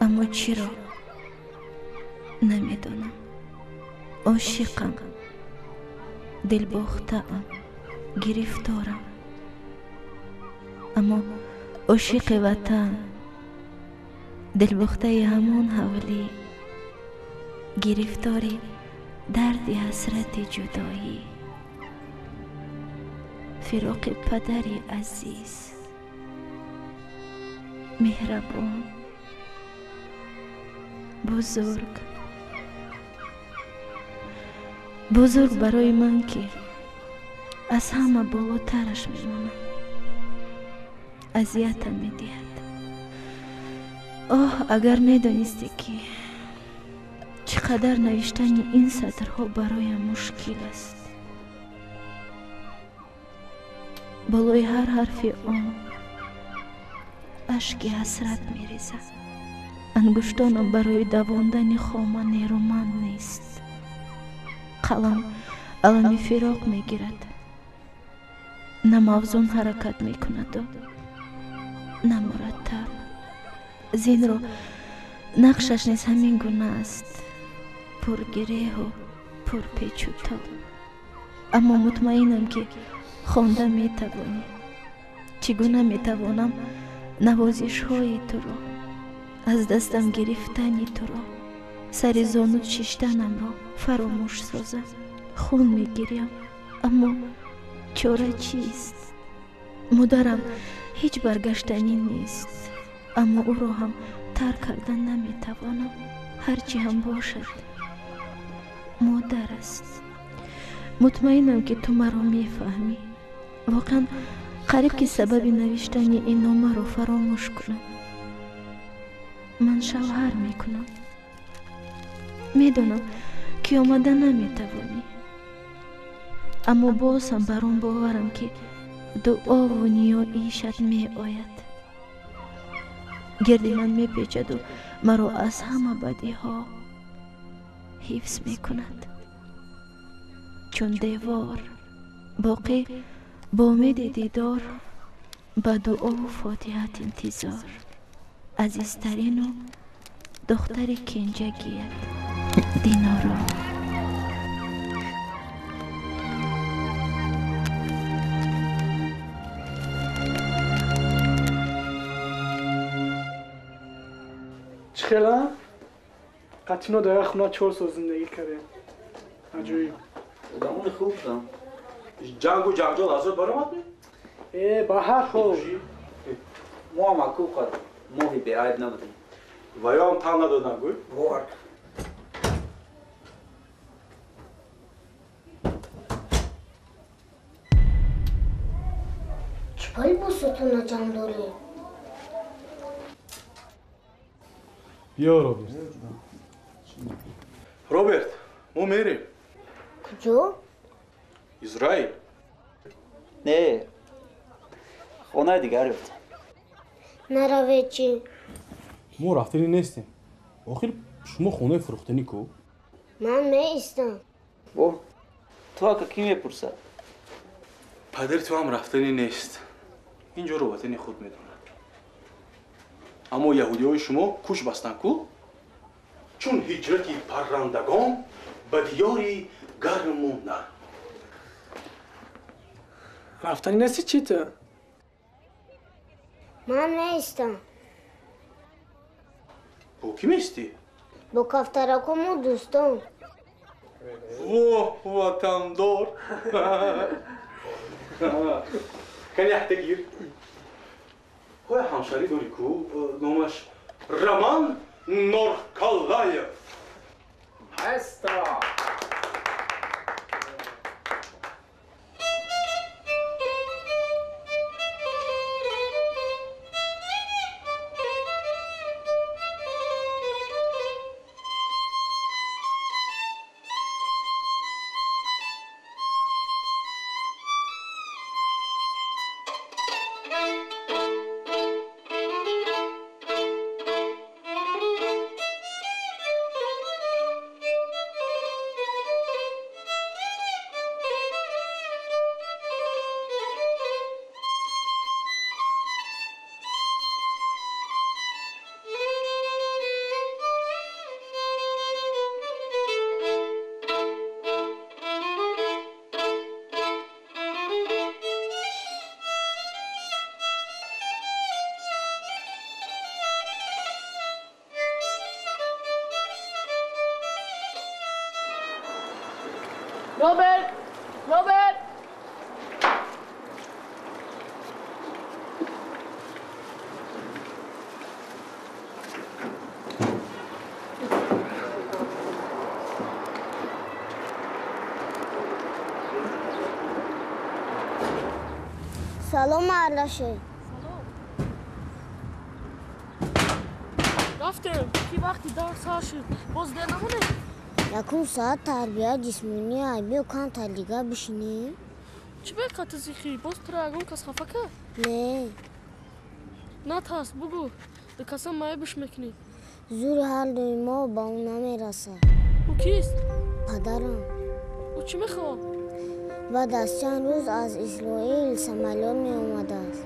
اما چرا نمیدونم عاشقم دلباخته‌ام، گرفتارم. اما عاشق وطن، دلباخته همان حوالی، گرفتاری درد حسرت جدایی، فراق پدری عزیز، مهربان، بزرگ برای من که از همه بالاترش میمونم. اذیتم میدهد. اگر میدانستی که چقدر نوشتن این سطرها برایم مشکل است. بالای هر حرف آن اشک حسرت میریزد. انگشتانم برای دواندن خامه نیرومند نیست. قلم علم فراق میگیرد. نه موزون حرکت میکند و نه مرتب. زین رو نقشش نیز همین گونه است، پرگره و پرپیچ و تاب. اما مطمئنم که خوانده میتوانی. چگونه میتوانم نوازش های تو را، از دستم گرفتن تو را، سر زانو چشتنم را فراموش سازم. خون میگیرم اما چاره چیست؟ مادرم هیچ برگشتنی نیست، اما او را هم ترک کردن نمیتوانم. هرچی هم باشد مادر است. مطمئنم که تو مرا میفهمی. واقعا قریب که سبب نوشتن این نامه رو فراموش کنم. من شوهر میکنم. میدونم که آمده نمیتوانی، اما باز هم برام باورم که دعا و نیاییشت می آید. گردی من می پیچد و مرا از همه بدی ها حفظ می کند. چون دیوار باقی با امید دیدار، با دعا و فاتحت انتظار. عزیزترین و دختر کنجگیت دینارا. چخیلا؟ قطعینا در خونه 4 سال زندگی کرده. عجیب. دامون خوب دام. جنگ و جنجال ازت برآمد می؟ با هر خوب. ما هم اکو قد ماهی به عیب نبودیم. و یا هم تن ندادن گوی؟ وارد. چیکاری با ستون جمع داری؟ بیا روبرت، ما میریم. کجا؟ اسرائیل. نه خونه دیگر رفتم. نروید چی؟ ما رفتنی نیستیم. آخر شما خونه فروختنی کو؟ من میستم. با تو که کی میپرسد؟ پدر تو هم رفتنی نیست. اینجا رو وطن خود میدونه. اما یهودی های شما کش بستن کو؟ چون هجرتی پرندگان به دیاری گرم موندن. رفتنی نیستی چی تو؟ من میستم. با کی میستی؟ با کفترکم و دوستان. واه وطن دار. کنی حتی گیر. های همشری داری کو؟ نامش رمان نورکالایف. هستا. روبرت روبرت سلام اردشیر. رفتم کی وقتی درس شد باز در نمونه یکم ساعت تربیت جسمانی عیبی و کان تلیگه بشینی؟ چی باید قطع زیخی؟ باز تو را اگون کس خفه که؟ نه تاس بگو ده کسا مایه بش میکنی زور حال دوی ما با اون نمیرسه. او کیست؟ پدرم. او چی میخواه؟ بعد از چند روز از اسرائیل سمالیات می اومده است.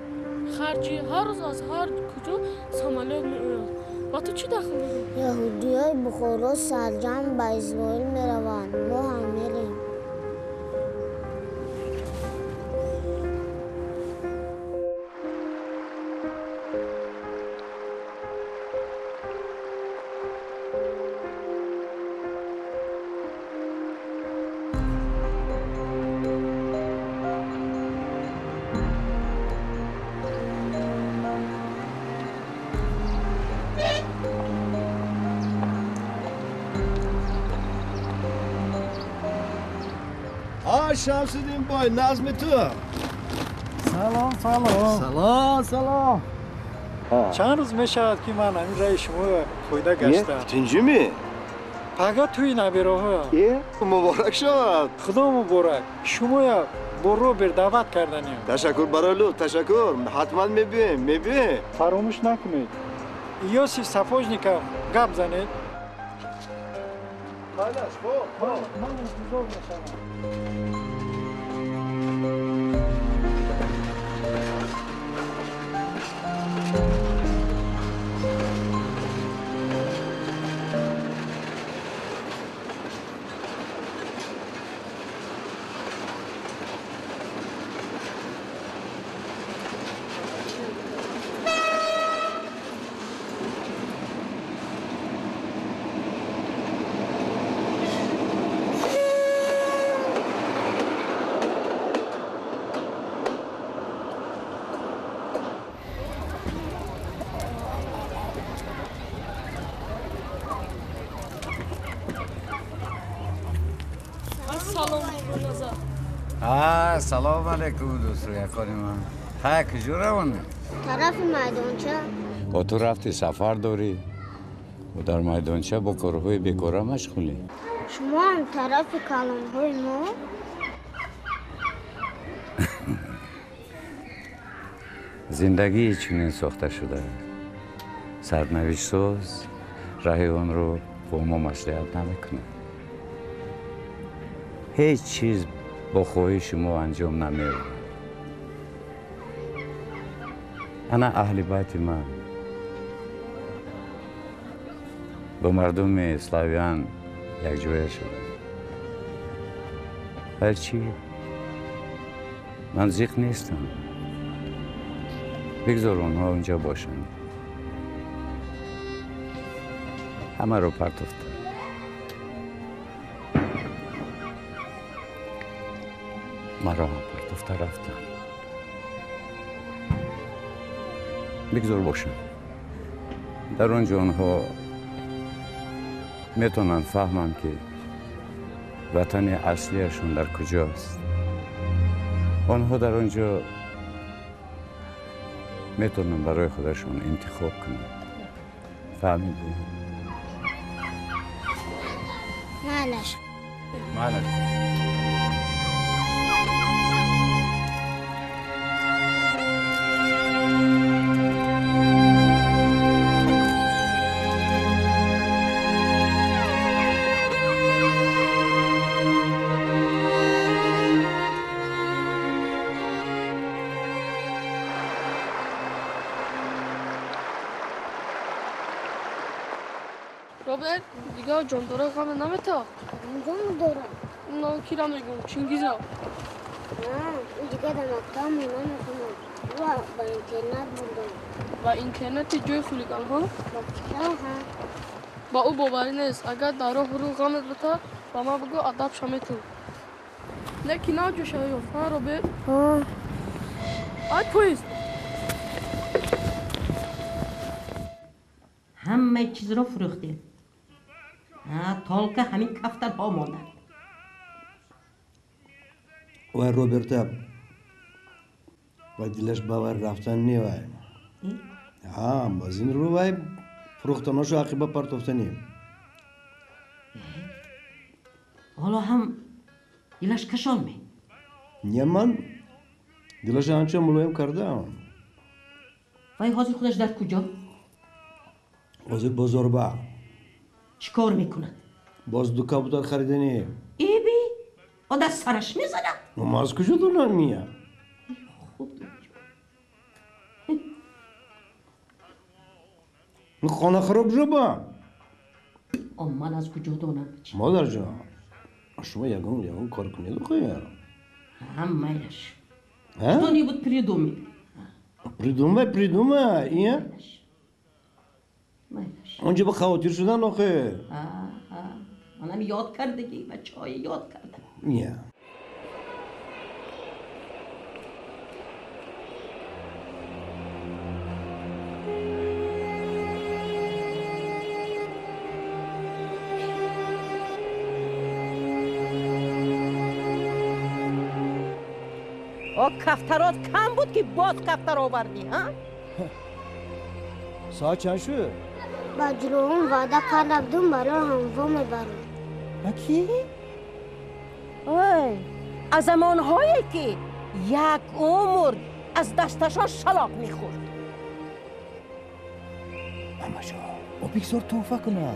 خرجی هر روز از هر کجا سمالیات می اومد. با تو چی دخل بگو؟ یهودی های بخورا سرجم به اسرائیل می روند. ما هم میریم. شمس‌الدین بای نظم تو سلام سلام چند روز میشود که من همین رای شما خویده گشتم تنجمی پگاه توی نبیراه مبارک شد خدا مبارک شما یا برو بر دعوت کردنیم تشکر برای لطف تشکر حتما میبین فراموش نکنید یوسف سفاجنیکov گپ زنید خلاص من انتظار میشم سلام علیکم دوستو یکانی من خیلی کجا روانه؟ طرف میدانچه با تو رفتی سفر داری و در میدانچه با کارهای بیکاره مشغولی شما هم طرف کلامهای ما؟ زندگی چنین ساخته شده سرنوشت ساز راه آن رو با ما مصلحت نمیکنه هیچ چیز با خواهش ما انجام نمیره انا اهل بیت من با مردم اسلاویان یک جوره شده هرچی من زیخ نیستم بگذار اونها اونجا باشن همه رو پرت افتاد مرا هم پرت افتاد رفتن بگذار باشن در اونجا اونها میتونن فهمن که وطن اصلیشون در کجاست آنها در اونجا میتونن برای خودشون انتخاب کنن فهمیدی؟ معلش روبرت دیگه جانداره غم نمیتا جان دارم نه کی را میگم چنگیزا نه این دیگه در مکتب نمیخونم با اینترنت بودم با اینترنت جوی خلیگان ها؟ ها با او باوری نیست اگر دارو هرو غمت بتا با ما بگو ادب شمی تو Lekin nacoşuyor. Ha Robert? Ha. Ay polis. همه چیز رو فروختیم تالکه همین کفتر ها ماندن و روبرتا و دلش باور رفتن نیوای ها بازین رو وای فروختناشو عقیبه پرتفتنیم حالا هم دلش کشان می نه من دلش آنچه ملایم کردم وای حاضر خودش در کجا؟ حاضر بازاربا چی کار میکند؟ باز دو کبوتر خریدنی ای بی آده سرش میزنه نماز کجا دونن میاد خانه خراب جبا من از کجا دونم مادر جان شما یگان کار کنید خیر هم میلش چطوری بود پریدومی پریدومه این میلش اونجا با خواتیر شدن آخه منم یاد کردگی بچه های یاد کردم نه کفترات کم بود که باز کفتر آوردی ها؟ ساعت چند شد؟ با جلوهم وعده کردم برای هموام برم کی؟ از زمانهایی که یک عمر از دستشان شلاق میخورد اما جا با بیکسار توفه کنه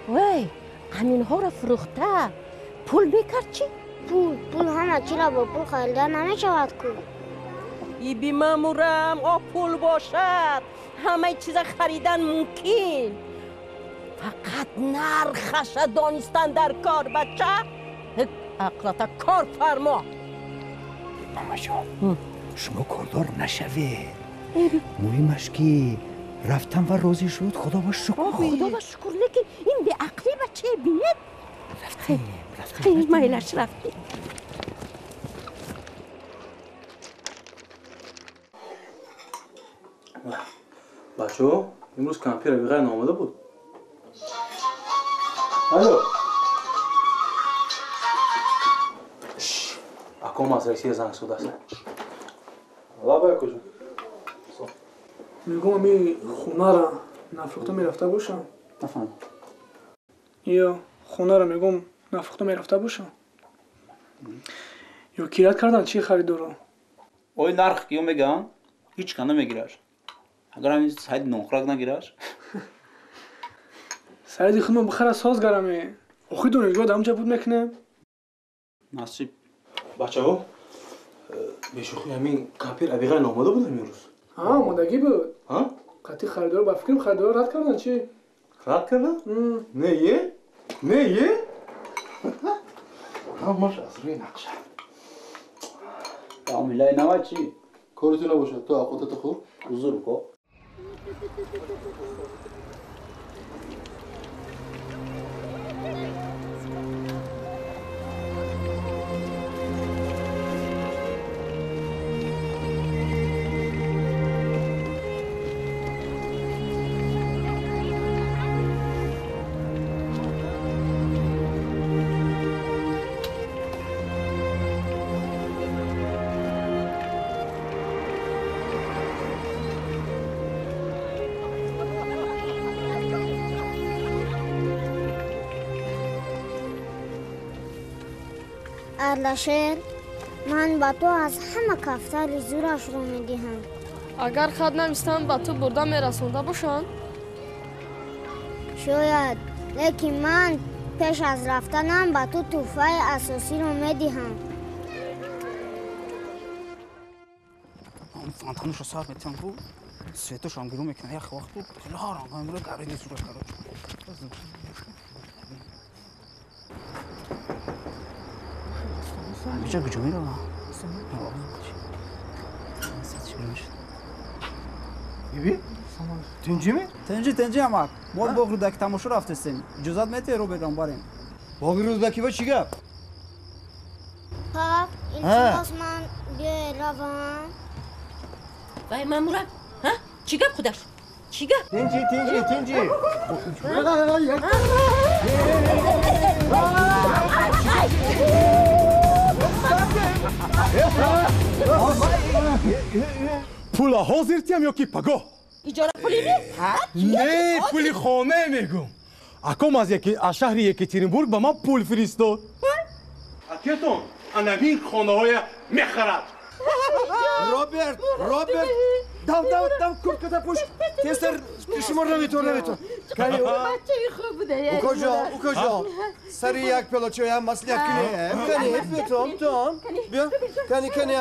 وای همین ها را فروخته پول میکرد چی؟ پول همه چی را با پول خریده نمیشود که ای بی مامورم پول باشد همه چیز خریدن ممکن فقط نرخش دانستن در کار بچه اقلتا کار فرما ماما جان شما کاردار نشوید مهمش که رفتم و راضی شد خدا با شکر خدا با شکر لیکن این به عقلی بچه بینید رفتیم مایلش رفتیم بچه ها امروز کمپی رفیقه نامده بود الو اکام از رئیسی زنگ سود است لابه کجا؟ میگم امی خونه را نفروخته میرفته باشم نفهم یا خونه را میگم نفروخته میرفته باشم یا کیرت کردن چی خریدارو اوی نرخ کیو میگن هیچ کنه میگیرش اگر همین ساید نوخرک نگیرش سایدی خودم بخیر از ساز گرمه اخی دانشگاه دم جا بود میکنه نصیب بچه ها بیشوخی همین کمپی رفیقه نامده بود امروز آمادگی بود قطعی خریدار با فکرم خریدار رد کردن چی؟ رد کردن؟ نه یه؟ نه یه؟ هماش از روی نقشه تعاملای نوه چی؟ کارتون نباشد تو خودت خوب؟ حضور کو اردشیر من با تو از همه کفتر زورش رو میدهم اگر خود نمیستم با تو برده میرسونده باشن شاید لیکن من پیش از رفتنم با تو توفه اساسی رو میدهم فانتانش رو ساعت میتونم بود سویتوش هم گروه میکنه یک وقت بود خیلی ها رنگ همین رو گبریدی سورش کرد بیچه کجا میره بیبی؟ تنجی می؟ تنجی امار ما باغ رو دک تماشا رفتستیم اجازت میتی رو بگم بریم باغ رو دکی با چی گپ؟ پاپ التماس من بروم وای مامورم ها چی گپ خودش چی گپ تینجی پولا حاضرتیم یا کی پگاه اجاره پولی نه پولی خانه میگم اکم از شهر یکاترینبورگ به من پول فرستاد اکیتون انوین خانه های میخرد روبرت دم کن کتا پوش تیستر شما نمیتون بچه خوب بوده او کجا سری یک پلوچه هم مسئولیت کنی بیتون بیا کنی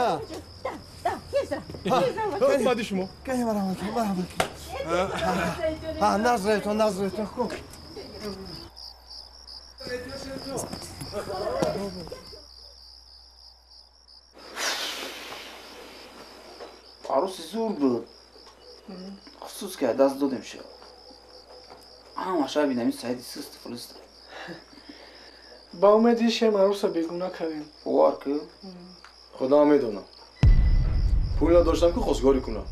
بعدی شما کنی مرحمت نظرتون خوب عروسی زور بود خصوص که دست دادم شد اما شب بینم این سعیدی سست فرست با اومدی شم عروس بیگونه کردیم وار که خدا میدونم پول نداشتم که خواستگاری کنم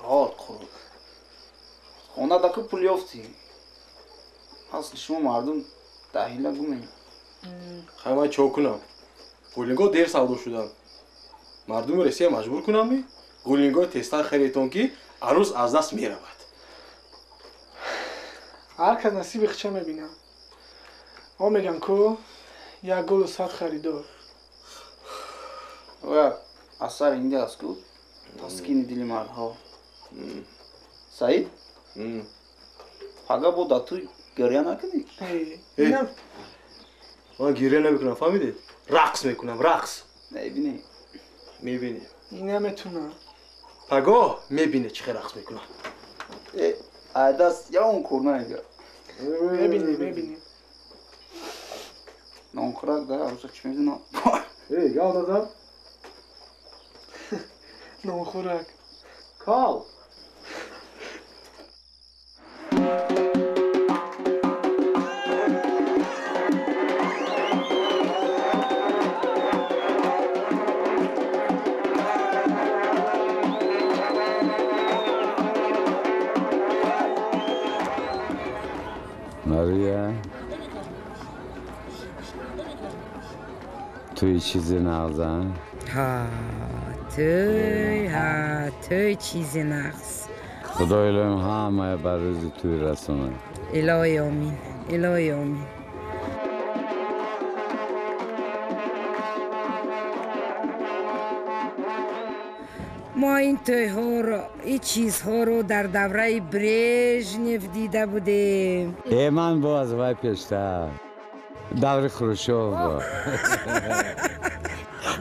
راد خورد خونه دکه پول یافتی اصل شما مردم دهیله گومین خیلی من چو کنم گولینگو دیر سودا شدن مردم رسیه مجبور کنم گولینگو تستان خریدون که عروس از دست میرود هر کس نصیب چه میبینم ما میگن که یک گل 100 خریدار و اثر اینجا است که تسکین دل مردها سعید پگه بود تو گریه نکنی اینم من گریه نمیکنم فهمیدید رقص میکنم رقص میبینی اینم میتونم پگاه میبینه چه رقص میکنم دست یا اون کورنه اینجا میبینی نانکرک ده عروسا چی میدونم گل دادم نانخورک کال ماریا توی چیزی نغزن؟ توی چیزی نغز خدا الهیم همه بر روز توی رسونه الهی آمین ما این توی ها رو این چیزها رو در دوره برژنف دیده بودیم من باز وای پیشتر دور خروشوف با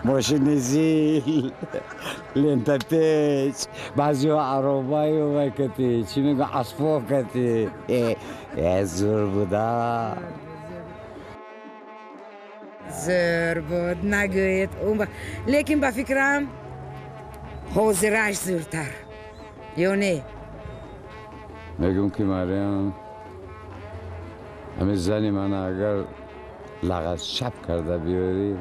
ماشین زیل لنتا پیچ بعضی ها عربایی و کتی چی میگو اسفو کتی زور بوده زور بود نگوید لیکن با فکرم حاضرش زورتر یا نه میگم که مریم همین زنی من اگر لغت شب کرده بیاری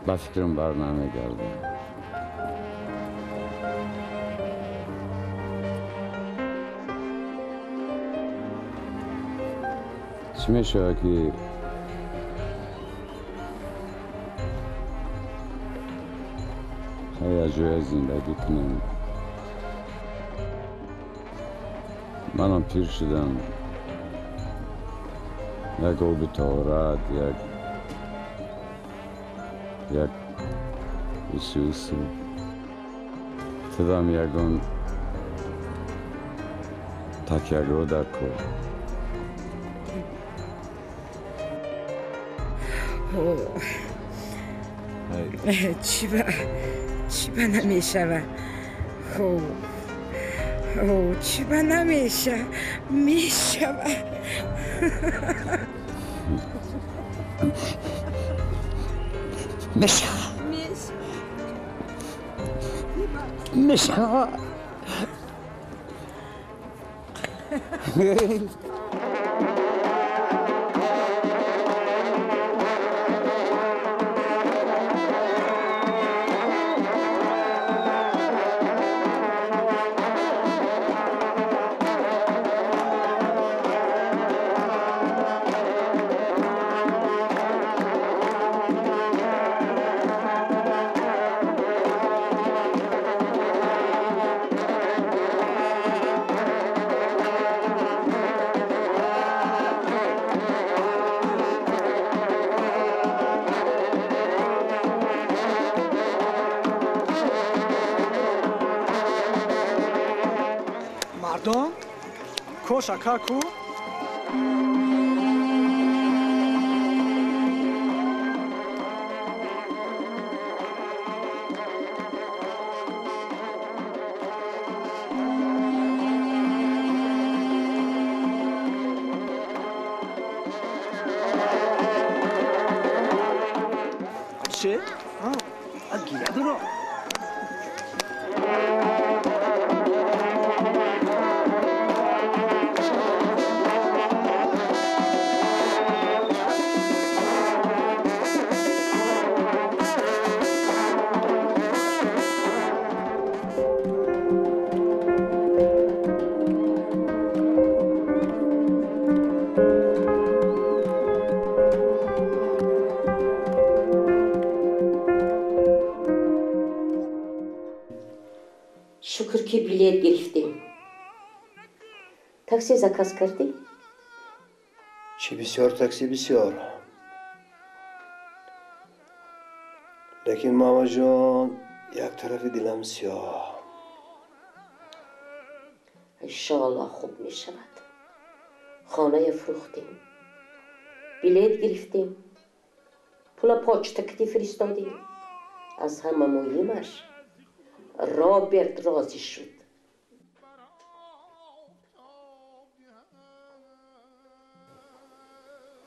با فکرم بر نمیگردم چی میشه که خیلی جای زندگی کنم منم پیر شدم یک آب تورات یک ایسوسی تدام یکون تکیگو در کن چی با نمیشه چی با نمیشه میشه میشه بادام کو شکر کو چه؟ از گیره دارم شکر که بلیت گرفتیم. تاکسی زکاز کردی؟ چی بسیار تاکسی بسیار. لیکن ماما جان یک طرف دلم سیاه. انشاءالله خوب می شود. خانه فروختیم. بلیت گرفتیم. پول پاچتکی فرستادیم. از همه مهمش رابرت راضی شد.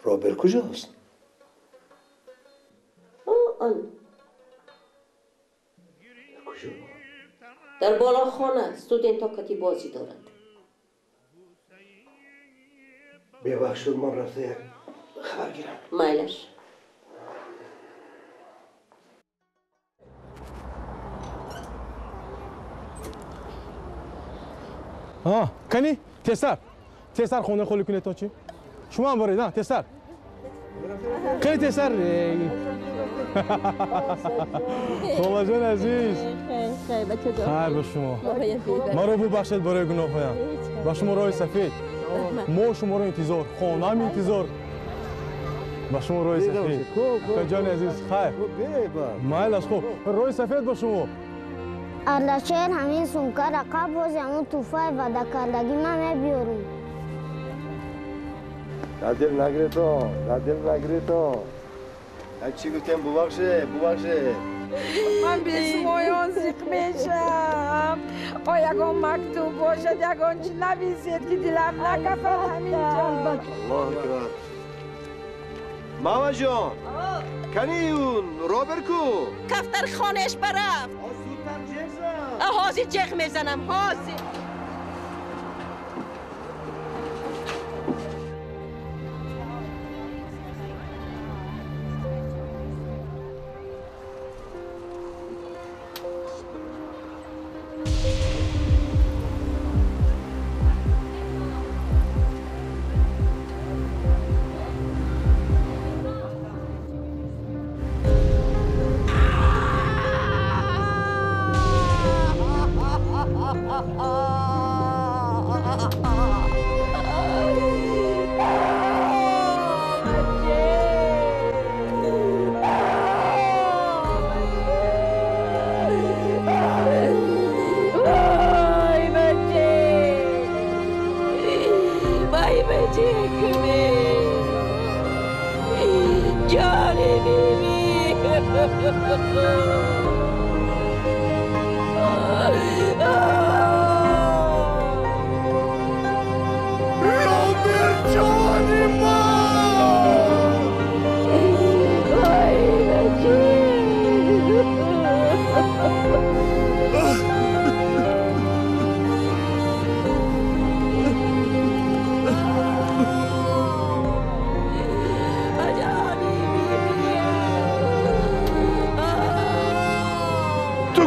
رابرت کجاست؟ آن کجا؟ در بالا خانه استودنتا کتی بازی دارد. ببخشید من رفته یک خبر گیرم. مایلش کنی تسر خونه خالی کنه تا چی؟ شما هم برید نه تسر خیلی تسر خوبا جان عزیز خیر با شما ما رو ببخشید برای گناه هایم با شما رای سفید ما شما رو انتظار خانه هم انتظار با شما رای سفید جان عزیز خیر مایل از خوب رای سفید با شما اردشیر همین سونکه رقب باز همون توفای وعده کردگی من میبیارم دل نگیره تو چی گفتیم ببخشه من بسمایان زیق میشم یکان مکتوب باشد یکان چی نویسید که دلم نکفت همینجا الله اکبر ماما جان کنی اون رابرت کو کفتر خانهش برفت هازی جغ میزنم هازی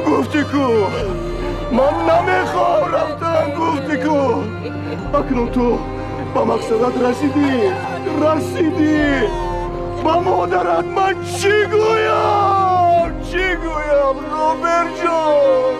گفتی کو من نمیخوام رفتن گفتی کو اکنون تو با مقصدت رسیدی با مادرت من چی گویم رابرت جان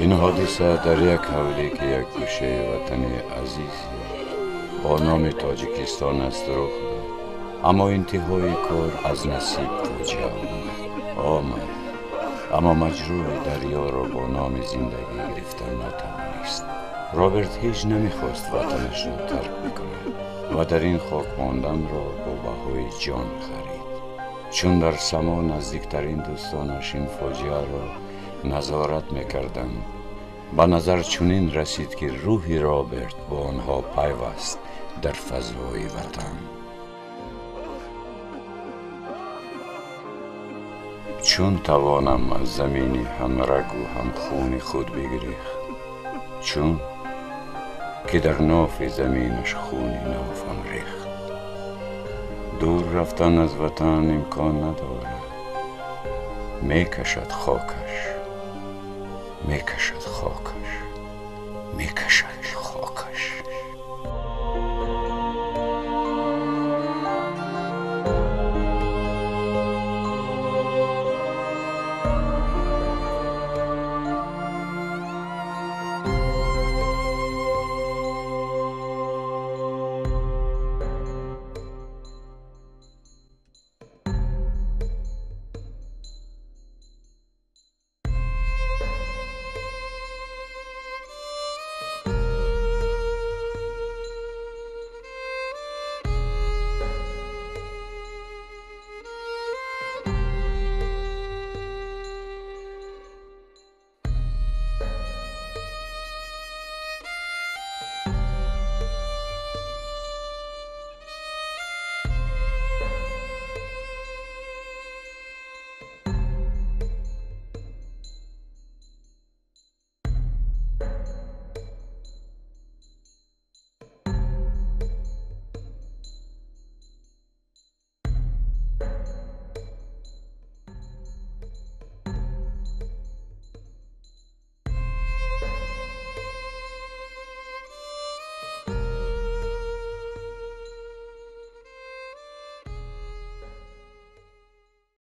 این حادثه در یک حوله که یک گوشه وطن عزیز با نام تاجیکستان است رخ داد، اما انتهای کار از نصیب فاجعه آمد. اما مجروح دریا را با نام زندگی گرفتن نتوانست. رابرت هیچ نمیخواست وطنش را ترک بکند و در این خاک ماندن را با بهای جان خرید. چون در سما نزدیکترین دوستانش این فاجعه را نظارت میکردند، به نظر چنین رسید که روح رابرت با آنها پیوست در فضای وطن. چون توانم از زمینی هم رگ و هم خون خود بگریخت، چون که در ناف زمینش خون نافم ریخت. دور رفتن از وطن امکان ندارد، میکشد خاکش، میکشد خاکش، میکشد.